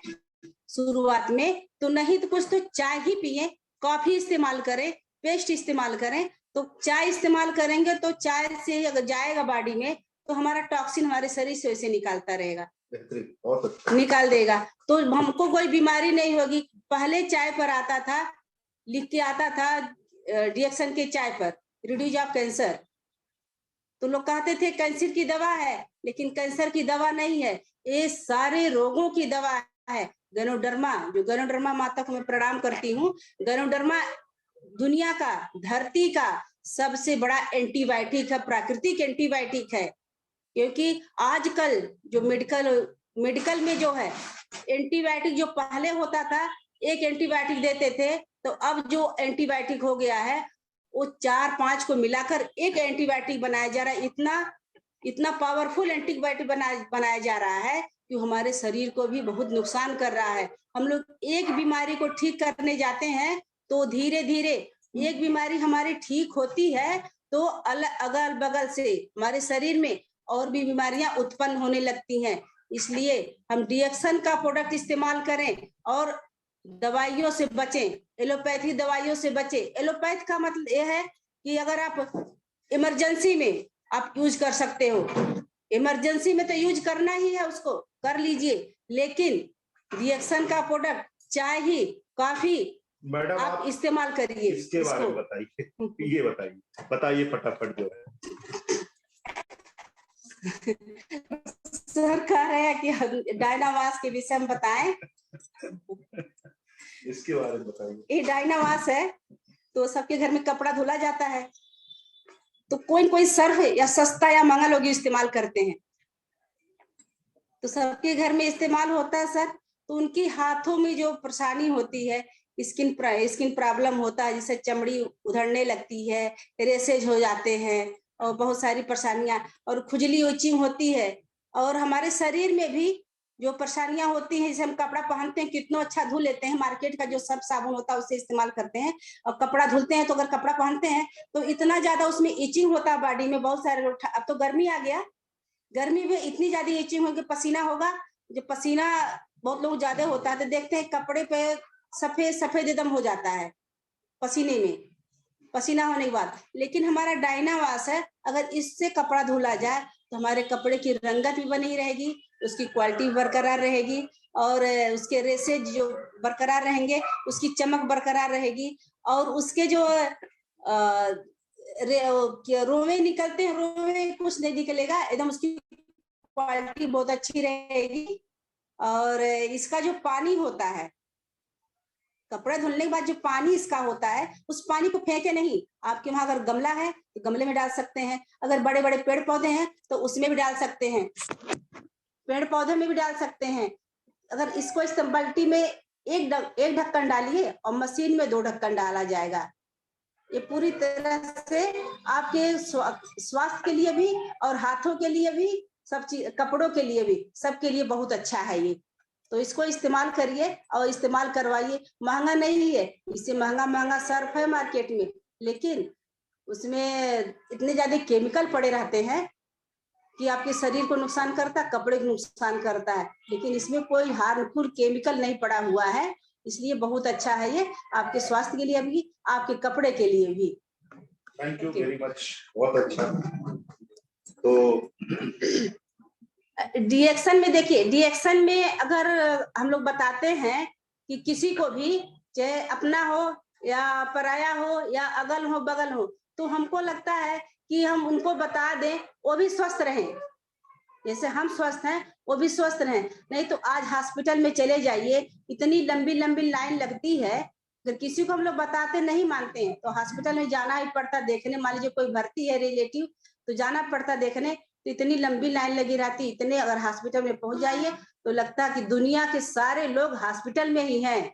शुरुआत में, तो नहीं तो कुछ तो चाय ही पिए, कॉफी इस्तेमाल करें, पेस्ट इस्तेमाल करें। तो चाय इस्तेमाल करेंगे तो चाय से अगर जाएगा बॉडी में, तो हमारा टॉक्सिन हमारे शरीर से वैसे निकालता रहेगा। बहुत अच्छा। निकाल देगा, तो हमको कोई बीमारी नहीं होगी। पहले चाय पर आता था, लिख के आता था डिएक्शन के चाय पर, रिड्यूस ऑफ कैंसर, तो लोग कहते थे कैंसर की दवा है, लेकिन कैंसर की दवा नहीं है, ये सारे रोगों की दवा है। गैनोडर्मा, जो गैनोडर्मा माता को मैं प्रणाम करती हूँ, गैनोडर्मा दुनिया का, धरती का सबसे बड़ा एंटीबायोटिक है, प्राकृतिक एंटीबायोटिक है। क्योंकि आजकल जो मेडिकल में जो है एंटीबायोटिक, जो पहले होता था एक एंटीबायोटिक देते थे, तो अब जो एंटीबायोटिक हो गया है वो 4-5 को मिलाकर एक एंटीबायोटिक बनाया जा रहा है। इतना पावरफुल एंटीबायोटिक बनाया जा रहा है कि हमारे शरीर को भी बहुत नुकसान कर रहा है। हम लोग एक बीमारी को ठीक करने जाते हैं तो धीरे धीरे एक बीमारी हमारी ठीक होती है तो अगल बगल से हमारे शरीर में और भी बीमारियां उत्पन्न होने लगती हैं। इसलिए हम डिएक्शन का प्रोडक्ट इस्तेमाल करें और दवाइयों से बचें, एलोपैथी दवाइयों से बचें। एलोपैथ का मतलब यह है कि अगर आप इमरजेंसी में आप यूज कर सकते हो, इमरजेंसी में तो यूज करना ही है, उसको कर लीजिए, लेकिन रिएक्शन का प्रोडक्ट चाय ही काफी मैडम आप इस्तेमाल करिए। इसके बारे में बताइए, ये बताइए फटाफट जो है। सर कह रहे हैं कि डायनामास के विषय में बताएं। इसके बारे में बताइए। ये डायनामास है तो सबके घर में कपड़ा धुला जाता है, तो कोई सर्फ या सस्ता या महंगा लोग इस्तेमाल करते हैं, तो सबके घर में इस्तेमाल होता है सर। तो उनकी हाथों में जो परेशानी होती है, स्किन प्रॉब्लम होता है, जैसे चमड़ी उधड़ने लगती है, रेसेज हो जाते हैं और बहुत सारी परेशानियां, और खुजली इचिंग होती है, और हमारे शरीर में भी जो परेशानियां होती हैं, जैसे हम कपड़ा पहनते हैं कितना अच्छा धुल लेते हैं, मार्केट का जो सब साबुन होता है उससे इस्तेमाल करते हैं, और कपड़ा धुलते हैं तो अगर कपड़ा पहनते हैं तो इतना ज्यादा उसमें इचिंग होता है बॉडी में। बहुत सारे लोग, अब तो गर्मी आ गया, गर्मी में इतनी ज्यादा इचिंग होगी, पसीना होगा, जो पसीना बहुत लोग ज्यादा होता है तो देखते हैं कपड़े पे सफेद सफेद एकदम हो जाता है पसीने में, पसीना होने के बाद। लेकिन हमारा डायनामास है, अगर इससे कपड़ा धुला जाए तो हमारे कपड़े की रंगत भी बनी रहेगी, उसकी क्वालिटी बरकरार रहेगी, और उसके रेसेज जो बरकरार रहेंगे, उसकी चमक बरकरार रहेगी, और उसके जो रोवे निकलते हैं, रोवे कुछ नहीं निकलेगा, एकदम उसकी क्वालिटी बहुत अच्छी रहेगी। और इसका जो पानी होता है, कपड़ा धुलने के बाद जो पानी इसका होता है, उस पानी को फेंके नहीं, आपके वहां अगर गमला है तो गमले में डाल सकते हैं, अगर बड़े बड़े पेड़ पौधे हैं तो उसमें भी डाल सकते हैं, पेड़ पौधे में भी डाल सकते हैं। अगर इसको इस बाल्टी में एक ढक्कन डालिए और मशीन में 2 ढक्कन डाला जाएगा। ये पूरी तरह से आपके स्वास्थ्य के लिए भी और हाथों के लिए भी, सब चीज, कपड़ों के लिए भी, सबके लिए बहुत अच्छा है ये। तो इसको इस्तेमाल करिए और इस्तेमाल करवाइए। महंगा नहीं है, इससे महंगा सर्फ है मार्केट में, लेकिन उसमें इतने ज्यादा केमिकल पड़े रहते हैं कि आपके शरीर को नुकसान करता है, कपड़े को नुकसान करता है, लेकिन इसमें कोई हार्मफुल केमिकल नहीं पड़ा हुआ है, इसलिए बहुत अच्छा है ये, आपके स्वास्थ्य के लिए भी, आपके कपड़े के लिए भी। थैंक यू वेरी मच, बहुत अच्छा। तो डिएक्शन में देखिए, डिएक्शन में अगर हम लोग बताते हैं कि किसी को भी, चाहे अपना हो या पराया हो या अगल हो बगल हो, तो हमको लगता है कि हम उनको बता दें, वो भी स्वस्थ रहें, जैसे हम स्वस्थ हैं वो भी स्वस्थ रहें। नहीं तो आज हॉस्पिटल में चले जाइए, इतनी लंबी लंबी लाइन लगती है, अगर किसी को हम लोग बताते नहीं मानते हैं तो हॉस्पिटल में जाना ही पड़ता देखने। मान लीजिए कोई भर्ती है रिलेटिव, तो जाना पड़ता देखने, तो इतनी लंबी लाइन लगी रहती, इतने अगर हॉस्पिटल में पहुंच जाइए तो लगता है कि दुनिया के सारे लोग हॉस्पिटल में ही हैं,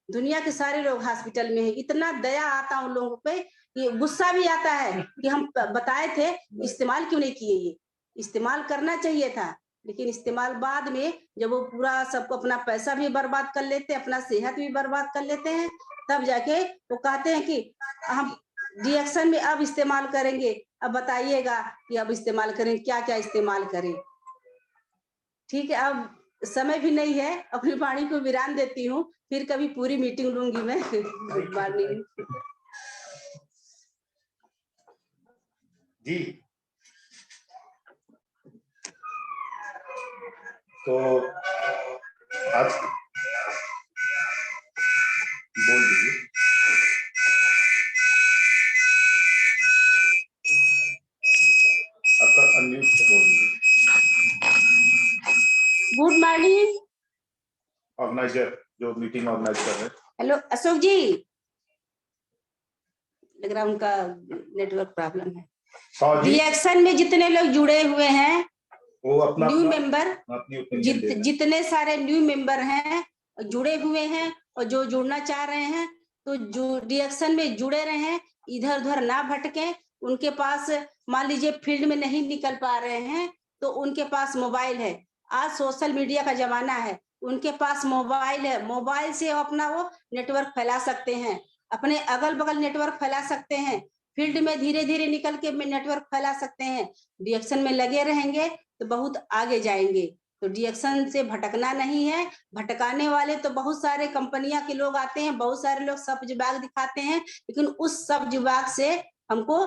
दुनिया के सारे लोग हॉस्पिटल में है। इतना दया आता उन लोगों पे, ये गुस्सा भी आता है कि हम बताए थे, इस्तेमाल क्यों नहीं किए, ये इस्तेमाल करना चाहिए था, लेकिन इस्तेमाल बाद में, जब वो पूरा सबको अपना पैसा भी बर्बाद कर लेते हैं, अपना सेहत भी बर्बाद कर लेते हैं, तब जाके वो कहते हैं कि हम डिएक्शन में अब इस्तेमाल करेंगे, अब बताइएगा कि अब इस्तेमाल करें, क्या क्या इस्तेमाल करें। ठीक है, अब समय भी नहीं है, अपनी वाणी को विराम देती हूँ, फिर कभी पूरी मीटिंग लूंगी मैं। गुड मॉर्निंग जी। तो आज बोल दीजिए। आपका अनम्यूट बोल दीजिए। Good morning. ऑर्गेनाइजर जो मीटिंग ऑर्गेनाइज कर रहे हैं। हेलो अशोक जी, लग रहा उनका नेटवर्क प्रॉब्लम है। हाँ जी, रिएक्शन में जितने लोग जुड़े हुए हैं, वो अपना न्यू मेंबर, अपनी ओपिनियन दे रहे हैं। जितने सारे न्यू मेंबर हैं जुड़े हुए हैं और जो जुड़ना चाह रहे हैं तो जो रिएक्शन में जुड़े रहे, इधर उधर ना भटके। उनके पास मान लीजिए फील्ड में नहीं निकल पा रहे हैं तो उनके पास मोबाइल है, आज सोशल मीडिया का जमाना है, उनके पास मोबाइल है, मोबाइल से अपना वो नेटवर्क फैला सकते हैं, अपने अगल बगल नेटवर्क फैला सकते हैं, फील्ड में धीरे धीरे निकल के नेटवर्क फैला सकते हैं। रिएक्शन में लगे रहेंगे तो बहुत आगे जाएंगे। तो रिएक्शन से भटकना नहीं है। भटकाने वाले तो बहुत सारे कंपनियां के लोग आते हैं, बहुत सारे लोग सब्ज बाग दिखाते हैं, लेकिन उस सब्ज बाग से हमको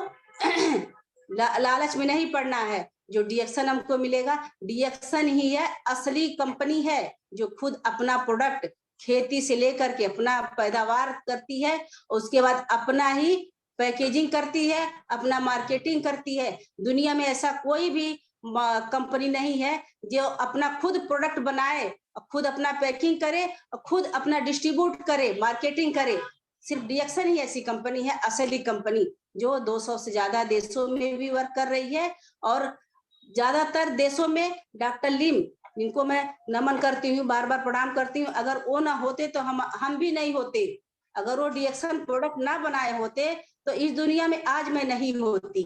लालच में नहीं पड़ना है। जो रिएक्शन हमको मिलेगा, रिएक्शन ही है असली कंपनी है जो खुद अपना प्रोडक्ट खेती से लेकर के अपना पैदावार करती है, उसके बाद अपना ही पैकेजिंग करती है, अपना मार्केटिंग करती है। दुनिया में ऐसा कोई भी कंपनी नहीं है जो अपना खुद प्रोडक्ट बनाए, खुद अपना पैकिंग करे और खुद अपना डिस्ट्रीब्यूट करे, मार्केटिंग करे। सिर्फ रिएक्शन ही ऐसी कंपनी है, असली कंपनी, जो 200 से ज्यादा देशों में भी वर्क कर रही है। और ज्यादातर देशों में डॉक्टर लिम, जिनको मैं नमन करती हूँ, बार बार प्रणाम करती हूँ, अगर वो ना होते तो हम भी नहीं होते। अगर वो रिएक्शन प्रोडक्ट ना बनाए होते तो इस दुनिया में आज मैं नहीं होती।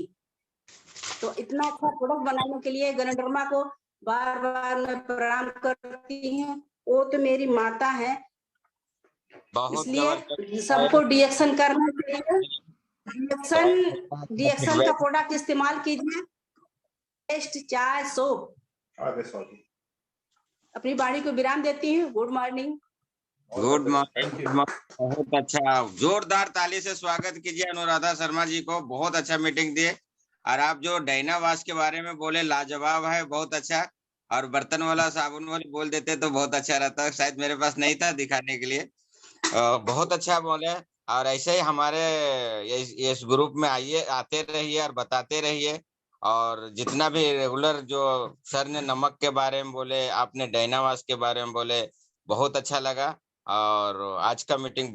तो इतना अच्छा प्रोडक्ट बनाने के लिए गणधर्मा को बार बार मैं प्रणाम करती हूँ, वो तो मेरी माता है। इसलिए सबको रिएक्शन करना चाहिए। रिएक्शन का प्रोडक्ट इस्तेमाल कीजिए, टेस्ट, चाय, सोप। अपनी बाणी को विराम देती हूँ। Good morning. Good morning. बहुत अच्छा, जोरदार ताली से स्वागत कीजिए अनुराधा शर्मा जी को। बहुत अच्छा मीटिंग दिए। और आप जो डायनावाश के बारे में बोले, लाजवाब है, बहुत अच्छा। और बर्तन वाला साबुन वाले बोल देते तो बहुत अच्छा रहता। शायद मेरे पास नहीं था दिखाने के लिए। बहुत अच्छा बोले। और ऐसे ही हमारे इस ग्रुप में आइए, आते रहिए और बताते रहिए। और जितना भी रेगुलर, जो सर ने नमक के बारे में बोले, आपने डायनावाश के बारे में बोले, बहुत अच्छा लगा। और आज का मीटिंग